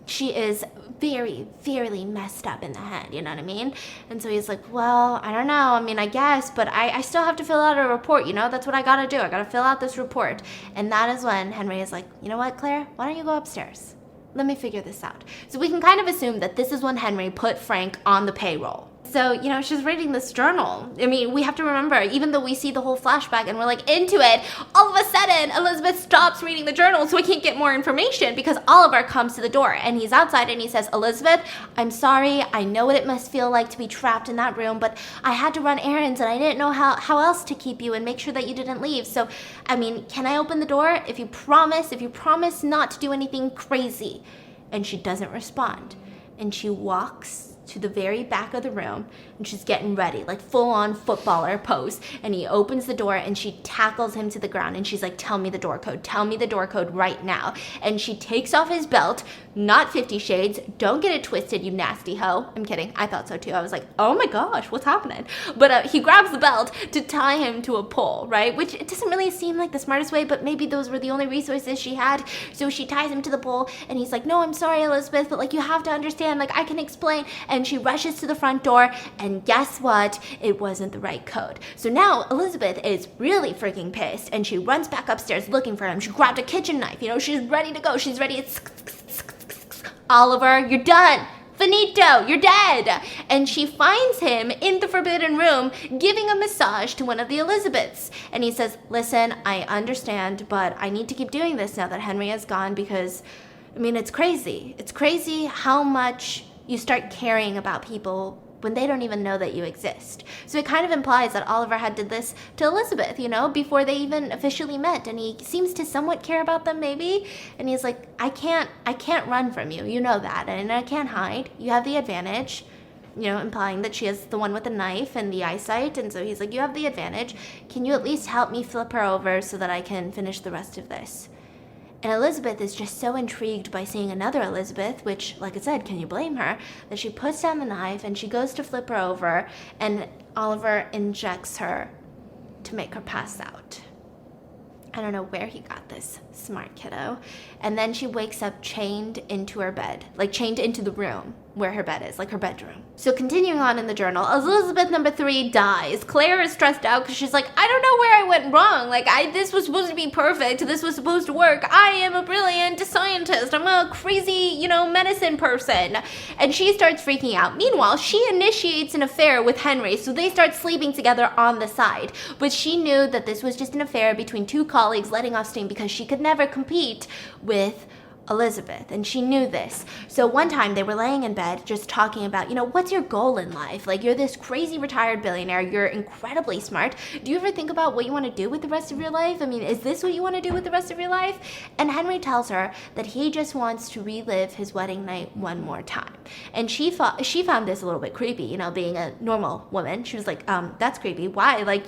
she is very, very messed up in the head, you know what I mean? And so he's like, well, I don't know. I mean, I guess, but I still have to fill out a report, you know? That's what I gotta do. I gotta fill out this report. And that is when Henry is like, you know what, Claire? Why don't you go upstairs? Let me figure this out. So we can kind of assume that this is when Henry put Frank on the payroll. So, you know, she's reading this journal. I mean, we have to remember, even though we see the whole flashback and we're like into it, all of a sudden, Elizabeth stops reading the journal so we can't get more information because Oliver comes to the door and he's outside and he says, Elizabeth, I'm sorry. I know what it must feel like to be trapped in that room, but I had to run errands and I didn't know how else to keep you and make sure that you didn't leave. So, I mean, can I open the door if you promise not to do anything crazy? And she doesn't respond. And she walks to the very back of the room and she's getting ready, like full-on footballer pose. And he opens the door and she tackles him to the ground and she's like, tell me the door code right now. And she takes off his belt, not 50 Shades, don't get it twisted, you nasty hoe. I'm kidding, I thought so too. I was like, oh my gosh, what's happening? But he grabs the belt to tie him to a pole, right? Which it doesn't really seem like the smartest way, but maybe those were the only resources she had. So she ties him to the pole and he's like, no, I'm sorry, Elizabeth, but like you have to understand, like I can explain. And she rushes to the front door and guess what? It wasn't the right code. So now Elizabeth is really freaking pissed and she runs back upstairs looking for him. She grabbed a kitchen knife, you know, she's ready to go. She's ready. Oliver, you're done. Finito, you're dead. And she finds him in the forbidden room giving a massage to one of the Elizabeths. And he says, listen, I understand, but I need to keep doing this now that Henry is gone because, I mean, it's crazy. It's crazy how much you start caring about people when they don't even know that you exist. So it kind of implies that Oliver had did this to Elizabeth, you know, before they even officially met. And he seems to somewhat care about them maybe. And he's like, I can't run from you. You know that. And I can't hide. You have the advantage. You know, implying that she is the one with the knife and the eyesight. And so he's like, you have the advantage. Can you at least help me flip her over so that I can finish the rest of this? And Elizabeth is just so intrigued by seeing another Elizabeth, which, like I said, can you blame her, that she puts down the knife and she goes to flip her over and Oliver injects her to make her pass out. I don't know where he got this, smart kiddo. And then she wakes up chained into her bed, like chained into the room where her bed is, like her bedroom. So continuing on in the journal, Elizabeth number 3 dies. Claire is stressed out because she's like, I don't know where I went wrong. Like, this was supposed to be perfect. This was supposed to work. I am a brilliant scientist. I'm a crazy, you know, medicine person. And she starts freaking out. Meanwhile, she initiates an affair with Henry, so they start sleeping together on the side. But she knew that this was just an affair between two colleagues letting off steam because she could never compete with Elizabeth, and she knew this. So one time they were laying in bed just talking about, you know, what's your goal in life? Like, you're this crazy retired billionaire, you're incredibly smart. Do you ever think about what you want to do with the rest of your life? I mean, is this what you want to do with the rest of your life? And Henry tells her that he just wants to relive his wedding night one more time. And she found this a little bit creepy, you know, being a normal woman. She was like, that's creepy. Why? Like,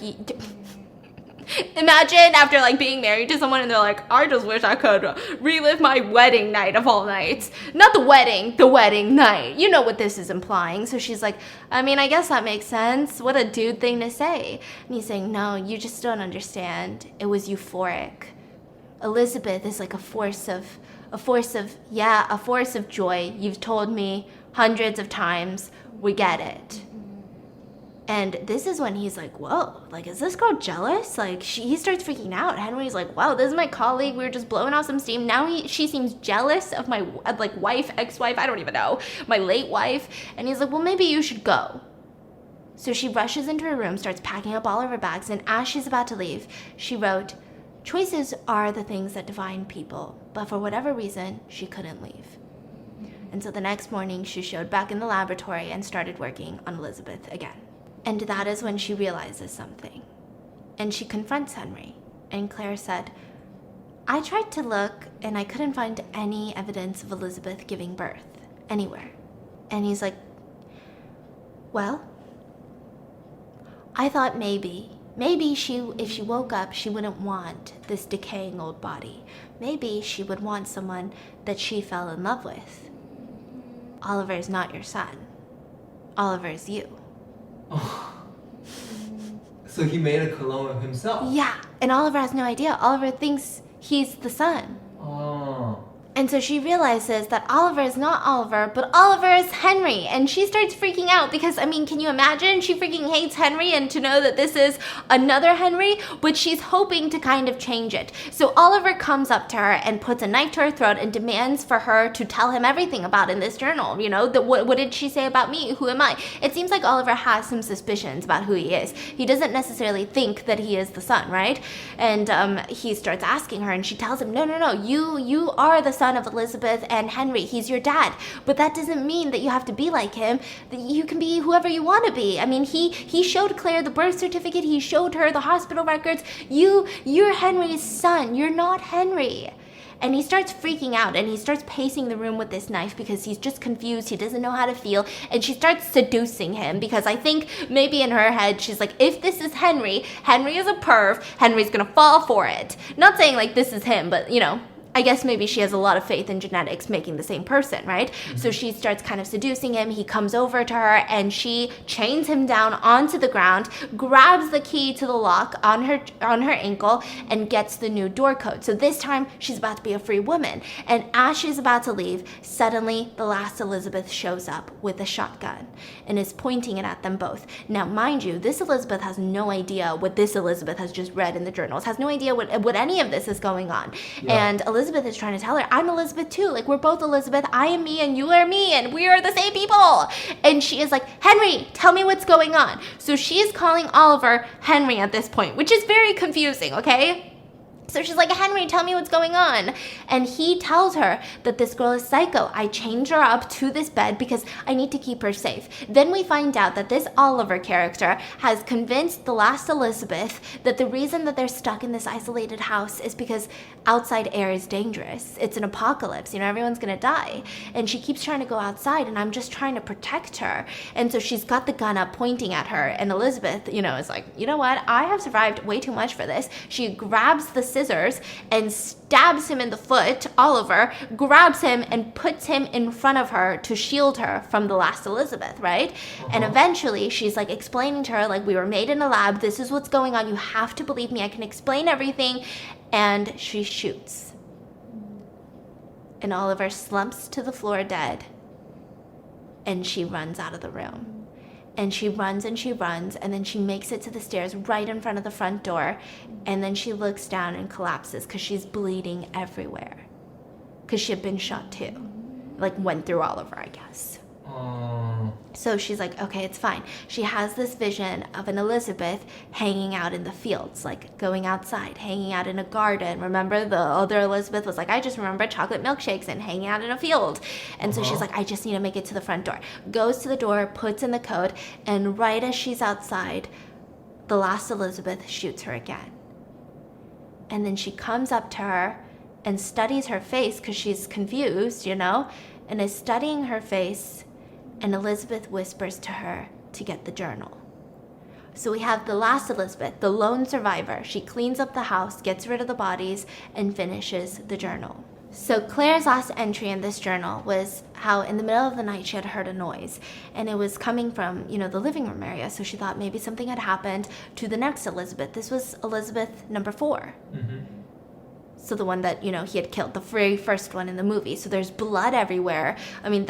imagine after like being married to someone and they're like, I just wish I could relive my wedding night of all nights. Not the wedding night. You know what this is implying. So she's like, I mean, I guess that makes sense. What a dude thing to say. And he's saying, no, you just don't understand. It was euphoric. Elizabeth is like a force of joy. You've told me hundreds of times. We get it. And this is when he's like, whoa, like, is this girl jealous? Like, he starts freaking out. Henry's like, wow, this is my colleague. We were just blowing off some steam. Now she seems jealous of my, like, wife, ex-wife, I don't even know, my late wife. And he's like, well, maybe you should go. So she rushes into her room, starts packing up all of her bags. And as she's about to leave, she wrote, choices are the things that define people. But for whatever reason, she couldn't leave. And so the next morning, she showed back in the laboratory and started working on Elizabeth again. And that is when she realizes something. And she confronts Henry. And Claire said, I tried to look and I couldn't find any evidence of Elizabeth giving birth anywhere. And he's like, well, I thought maybe if she woke up, she wouldn't want this decaying old body. Maybe she would want someone that she fell in love with. Oliver is not your son. Oliver is you. So he made a clone of himself? Yeah, and Oliver has no idea. Oliver thinks he's the son. Oh. And so she realizes that Oliver is not Oliver, but Oliver is Henry. And she starts freaking out because, I mean, can you imagine? She freaking hates Henry, and to know that this is another Henry, but she's hoping to kind of change it. So Oliver comes up to her and puts a knife to her throat and demands for her to tell him everything about in this journal. You know, what did she say about me? Who am I? It seems like Oliver has some suspicions about who he is. He doesn't necessarily think that he is the son, right? And he starts asking her, and she tells him, no, you are the son of Elizabeth and Henry. He's your dad. But that doesn't mean that you have to be like him. That you can be whoever you want to be. I mean, he showed Claire the birth certificate. He showed her the hospital records. You're Henry's son. You're not Henry. And he starts freaking out, and he starts pacing the room with this knife because he's just confused. He doesn't know how to feel. And she starts seducing him because I think maybe in her head, she's like, if this is Henry, Henry is a perv, Henry's gonna fall for it. Not saying like this is him, but you know, I guess maybe she has a lot of faith in genetics making the same person, right? Mm-hmm. So she starts kind of seducing him. He comes over to her and she chains him down onto the ground, grabs the key to the lock on her ankle, and gets the new door code. So this time she's about to be a free woman. And as she's about to leave, suddenly the last Elizabeth shows up with a shotgun and is pointing it at them both. Now, mind you, this Elizabeth has no idea what this Elizabeth has just read in the journals, has no idea what any of this is going on. Yeah. And Elizabeth is trying to tell her, I'm Elizabeth too. Like, we're both Elizabeth. I am me and you are me and we are the same people. And she is like, Henry, tell me what's going on. So she is calling Oliver Henry at this point, which is very confusing, okay? So she's like, Henry, tell me what's going on. And he tells her that this girl is psycho. I chained her up to this bed because I need to keep her safe. Then we find out that this Oliver character has convinced the last Elizabeth that the reason that they're stuck in this isolated house is because outside air is dangerous. It's an apocalypse. You know, everyone's going to die. And she keeps trying to go outside, and I'm just trying to protect her. And so she's got the gun up pointing at her. And Elizabeth, you know, is like, you know what? I have survived way too much for this. She grabs the scissors and stabs him in the foot. Oliver grabs him and puts him in front of her to shield her from the last Elizabeth, right? Uh-huh. And eventually she's like explaining to her, like, we were made in a lab. This is what's going on. You have to believe me. I can explain everything. And she shoots. And Oliver slumps to the floor dead. And she runs out of the room. And she runs, and then she makes it to the stairs right in front of the front door. And then she looks down and collapses because she's bleeding everywhere. Because she had been shot too. Like, went through Oliver, I guess. So she's like, okay, it's fine. She has this vision of an Elizabeth hanging out in the fields, like going outside, hanging out in a garden. Remember, the other Elizabeth was like, I just remember chocolate milkshakes and hanging out in a field. And so she's like, I just need to make it to the front door. Goes to the door, puts in the code, and right as she's outside, the last Elizabeth shoots her again. And then she comes up to her and studies her face because she's confused, you know, and is studying her face. And Elizabeth whispers to her to get the journal. So we have the last Elizabeth, the lone survivor. She cleans up the house, gets rid of the bodies, and finishes the journal. So Claire's last entry in this journal was how in the middle of the night she had heard a noise. And it was coming from, you know, the living room area. So she thought maybe something had happened to the next Elizabeth. This was Elizabeth number 4. Mm-hmm. So the one that, you know, he had killed, the very first one in the movie. So there's blood everywhere. I mean,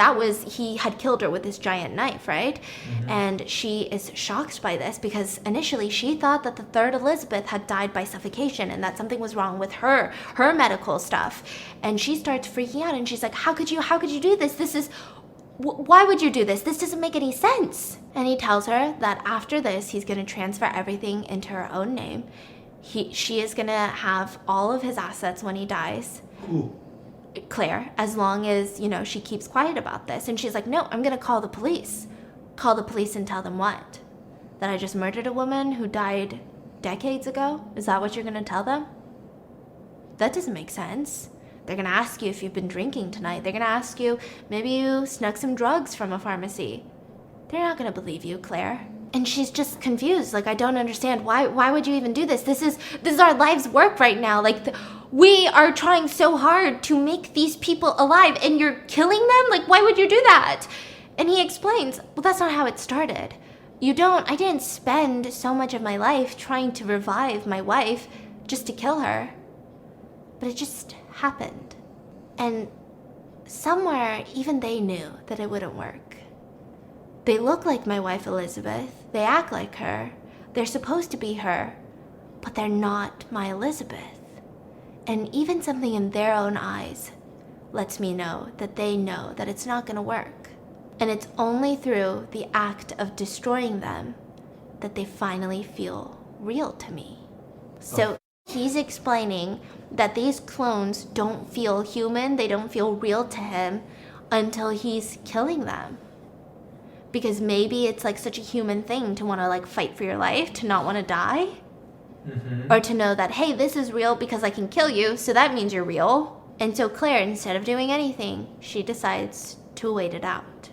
he had killed her with this giant knife, right? Mm-hmm. And she is shocked by this because initially she thought that the third Elizabeth had died by suffocation and that something was wrong with her medical stuff. And she starts freaking out and she's like, how could you do this? Why would you do this? This doesn't make any sense. And he tells her that after this, he's going to transfer everything into her own name. She is going to have all of his assets when he dies. Ooh. Claire, as long as, you know, she keeps quiet about this. And she's like, no, I'm going to call the police. Call the police and tell them what? That I just murdered a woman who died decades ago? Is that what you're going to tell them? That doesn't make sense. They're going to ask you if you've been drinking tonight. They're going to ask you, maybe you snuck some drugs from a pharmacy. They're not going to believe you, Claire. And she's just confused. Like, I don't understand. Why would you even do this? This is our life's work right now. Like, we are trying so hard to make these people alive and you're killing them? Like, why would you do that? And he explains, well, that's not how it started. I didn't spend so much of my life trying to revive my wife just to kill her. But it just happened. And somewhere, even they knew that it wouldn't work. They look like my wife Elizabeth. They act like her. They're supposed to be her. But they're not my Elizabeth. And even something in their own eyes lets me know that they know that it's not going to work. And it's only through the act of destroying them that they finally feel real to me. So he's explaining that these clones don't feel human, they don't feel real to him until he's killing them. Because maybe it's like such a human thing to want to like fight for your life, to not want to die. Or to know that, hey, this is real because I can kill you, so that means you're real. And so Claire, instead of doing anything, she decides to wait it out.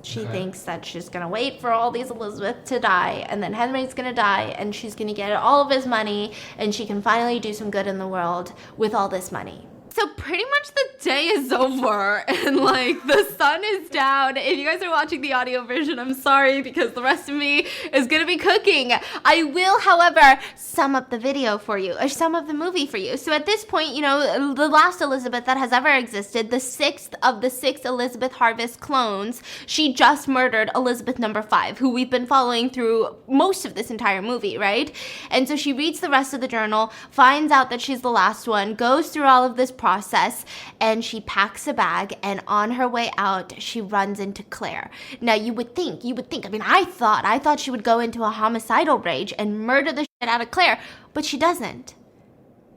She thinks that she's going to wait for all these Elizabeth to die, and then Henry's going to die, and she's going to get all of his money, and she can finally do some good in the world with all this money. So pretty much the day is over and like the sun is down. If you guys are watching the audio version, I'm sorry because the rest of me is going to be cooking. I will, however, sum up the video for you or sum up the movie for you. So at this point, you know, the last Elizabeth that has ever existed, the sixth of the 6 Elizabeth Harvest clones, she just murdered Elizabeth number 5, who we've been following through most of this entire movie, right? And so she reads the rest of the journal, finds out that she's the last one, goes through all of this process, and she packs a bag, and on her way out she runs into Claire. Now you would think, I mean, I thought she would go into a homicidal rage and murder the shit out of Claire, but she doesn't.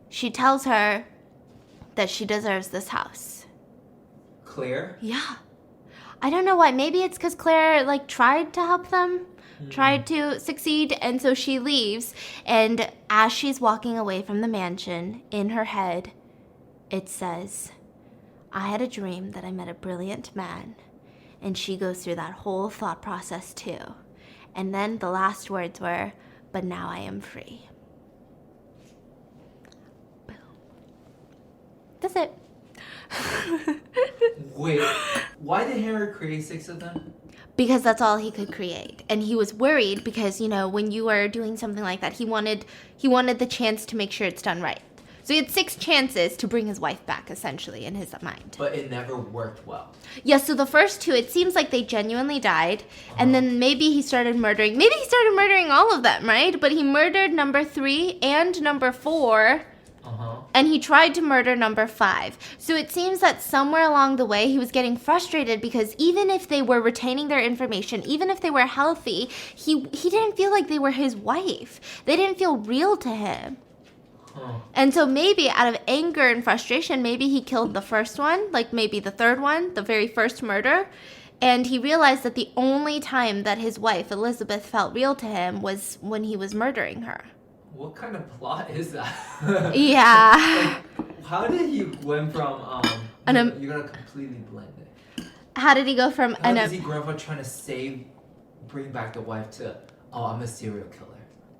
She tells her that she deserves this house. Claire? Yeah. I don't know why. Maybe it's because Claire like tried to help them, tried to succeed, and so she leaves, and as she's walking away from the mansion, in her head it says, I had a dream that I met a brilliant man. And she goes through that whole thought process too. And then the last words were, but now I am free. Boom. That's it. Wait, why did Henry create 6 of them? Because that's all he could create. And he was worried because, you know, when you are doing something like that, he wanted the chance to make sure it's done right. So he had 6 chances to bring his wife back, essentially, in his mind. But it never worked well. Yeah, so the first 2, it seems like they genuinely died. And then maybe he started murdering all of them, right? But he murdered number 3 and number 4. And he tried to murder number 5. So it seems that somewhere along the way, he was getting frustrated because even if they were retaining their information, even if they were healthy, he didn't feel like they were his wife. They didn't feel real to him. And so maybe out of anger and frustration, maybe he killed the first one, like maybe the third one, the very first murder. And he realized that the only time that his wife, Elizabeth, felt real to him was when he was murdering her. What kind of plot is that? Yeah. Like, how did he went from, you're gonna completely blend it. How did he go from... How does he grow from trying to bring back the wife to, I'm a serial killer?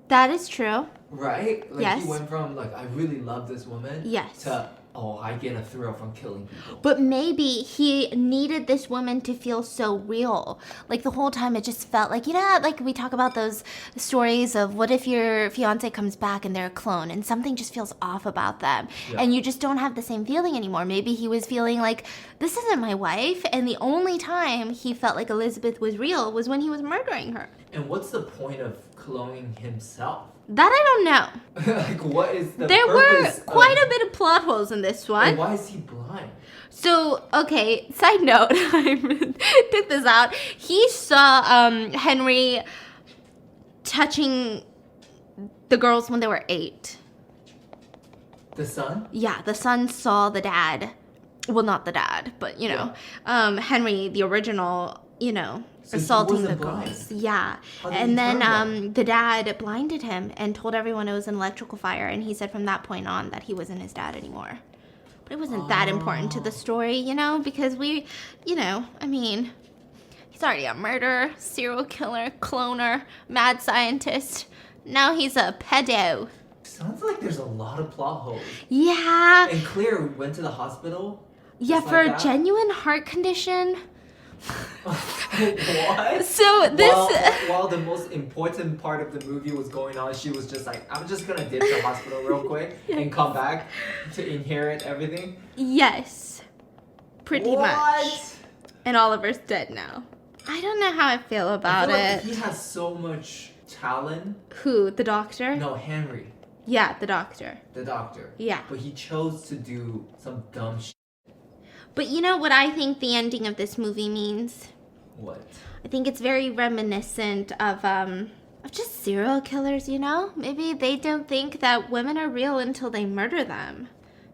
That is true. Right? Like yes. He went from, like, I really love this woman. Yes. To, I get a thrill from killing people. But maybe he needed this woman to feel so real. Like the whole time it just felt like, you know, like we talk about those stories of what if your fiance comes back and they're a clone and something just feels off about them. Yeah. And you just don't have the same feeling anymore. Maybe he was feeling like, this isn't my wife. And the only time he felt like Elizabeth was real was when he was murdering her. And what's the point of cloning himself? That I don't know. Like, what is the There purpose were quite a bit of plot holes in this one. And why is he blind? So, okay, side note, I took this out. He saw Henry touching the girls when they were 8. The son? Yeah, the son saw the dad. Well, not the dad, but, you know, Henry, the original, you know, so assaulting the girls. Blind. Yeah. And then the dad blinded him and told everyone it was an electrical fire. And he said from that point on that he wasn't his dad anymore. But it wasn't that important to the story, you know, because we, you know, I mean, he's already a murderer, serial killer, cloner, mad scientist. Now he's a pedo. Sounds like there's a lot of plot holes. Yeah. And Claire went to the hospital? Yeah, just for like a that? genuine heart condition. What? So this... While the most important part of the movie was going on, she was just like, I'm just gonna ditch the hospital real quick and come back to inherit everything? Yes. Pretty much. What? And Oliver's dead now. I don't know how I feel about I it. feel like he has so much talent. Who? The doctor? No, Henry. Yeah, the doctor. The doctor. Yeah. But he chose to do some dumb shit. But you know what I think the ending of this movie means? What? I think it's very reminiscent of just serial killers, you know? Maybe they don't think that women are real until they murder them.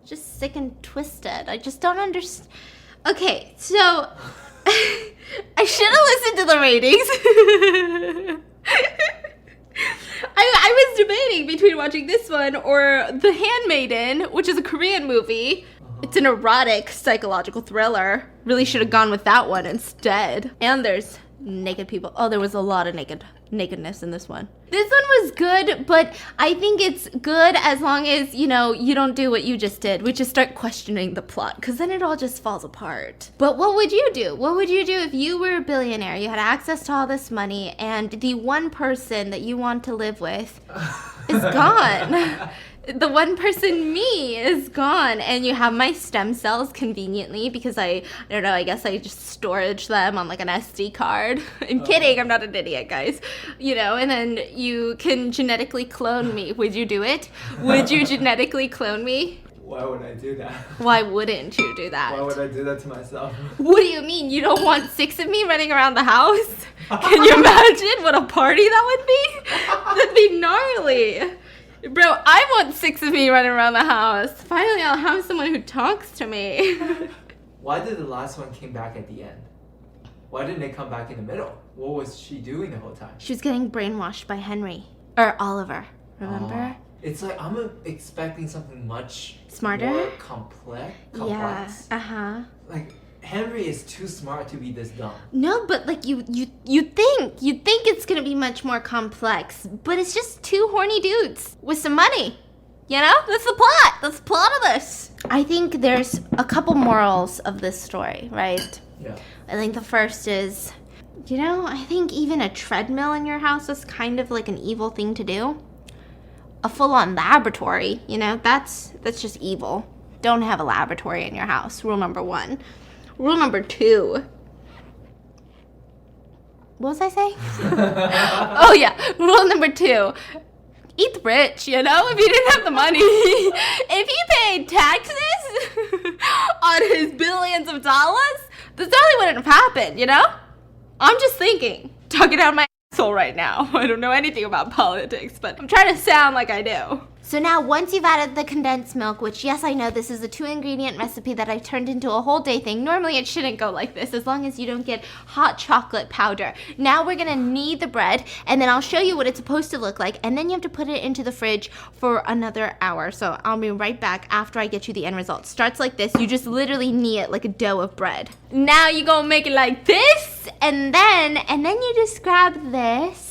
Just sick and twisted. I just don't understand. Okay, so I should have listened to the ratings. I was debating between watching this one or The Handmaiden, which is a Korean movie. It's an erotic psychological thriller. Really should have gone with that one instead. And there's naked people. Oh, there was a lot of nakedness in this one. This one was good, but I think it's good as long as, you know, you don't do what you just did, which is start questioning the plot, because then it all just falls apart. But what would you do? What would you do if you were a billionaire? You had access to all this money, and the one person that you want to live with is gone. The one person, me, is gone, and you have my stem cells conveniently because I don't know, I guess I just storage them on like an SD card. I'm kidding, I'm not an idiot, guys. You know, and then you can genetically clone me. Would you do it? Would you genetically clone me? Why would I do that? Why wouldn't you do that? Why would I do that to myself? What do you mean? You don't want 6 of me running around the house? Can you imagine what a party that would be? That'd be gnarly. Bro, I want 6 of me running around the house. Finally, I'll have someone who talks to me. Why did the last one came back at the end? Why didn't it come back in the middle? What was she doing the whole time? She was getting brainwashed by Henry. Or Oliver, remember? It's like I'm expecting something much Smarter? more complex. Yeah, uh-huh. Like, Henry is too smart to be this dumb. No, but like you think it's gonna be much more complex, but it's just 2 horny dudes with some money. You know? That's the plot. That's the plot of this. I think there's a couple morals of this story, right? Yeah. I think the first is, you know, I think even a treadmill in your house is kind of like an evil thing to do. A full-on laboratory, you know, that's just evil. Don't have a laboratory in your house. Rule number 1. Rule number 2. What was I saying? Oh yeah, rule number 2. Eat the rich, you know, if you didn't have the money. If he paid taxes on his billions of dollars, this probably wouldn't have happened, you know? I'm just thinking, talking out my asshole right now. I don't know anything about politics, but I'm trying to sound like I do. So now once you've added the condensed milk, which yes, I know this is a 2-ingredient recipe that I've turned into a whole day thing. Normally it shouldn't go like this as long as you don't get hot chocolate powder. Now we're gonna knead the bread and then I'll show you what it's supposed to look like and then you have to put it into the fridge for another hour. So I'll be right back after I get you the end result. Starts like this, you just literally knead it like a dough of bread. Now you gonna make it like this and then you just grab this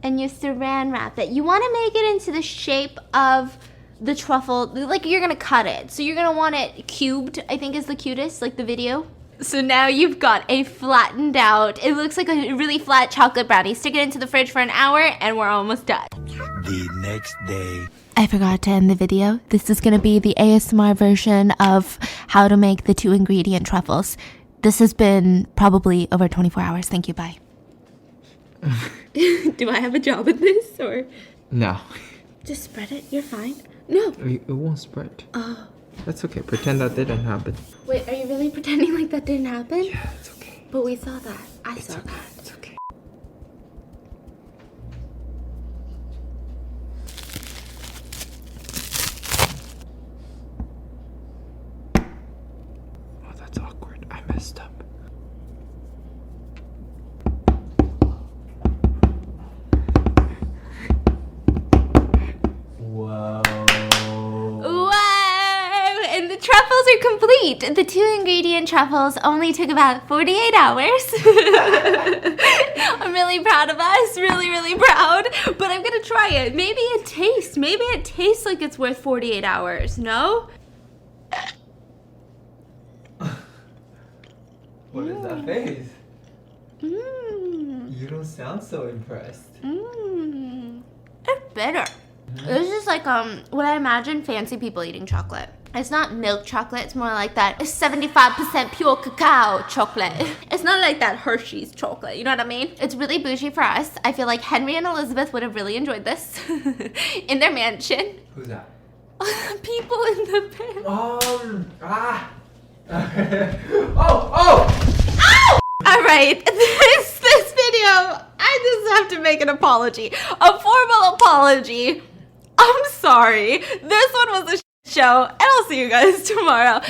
and you saran wrap it. You want to make it into the shape of the truffle, like you're gonna cut it. So you're gonna want it cubed, I think is the cutest, like the video. So now you've got a flattened out, it looks like a really flat chocolate brownie. Stick it into the fridge for an hour and we're almost done. The next day. I forgot to end the video. This is gonna be the ASMR version of how to make the 2-ingredient truffles. This has been probably over 24 hours. Thank you, bye. Do I have a job in this or? No. Just spread it, you're fine. No. It won't spread. Oh. That's okay. Pretend that didn't happen. Wait, are you really pretending like that didn't happen? Yeah, it's okay. But we saw that. I saw that. It's okay. Oh, that's awkward. I messed up. Whoa. Wow! And the truffles truffles are complete. The 2-ingredient truffles only took about 48 hours. I'm really proud of us, really, really proud. But I'm gonna try it. Maybe it tastes like it's worth 48 hours, no? What is that face? Mmm. You don't sound so impressed. Mmm. It's bitter. This is like what I imagine fancy people eating chocolate. It's not milk chocolate, it's more like that 75% pure cacao chocolate. It's not like that Hershey's chocolate, you know what I mean? It's really bougie for us. I feel like Henry and Elizabeth would have really enjoyed this in their mansion. Who's that? People in the bed. Oh! Alright, this video, I just have to make an apology. A formal apology. I'm sorry. This one was a show, and I'll see you guys tomorrow.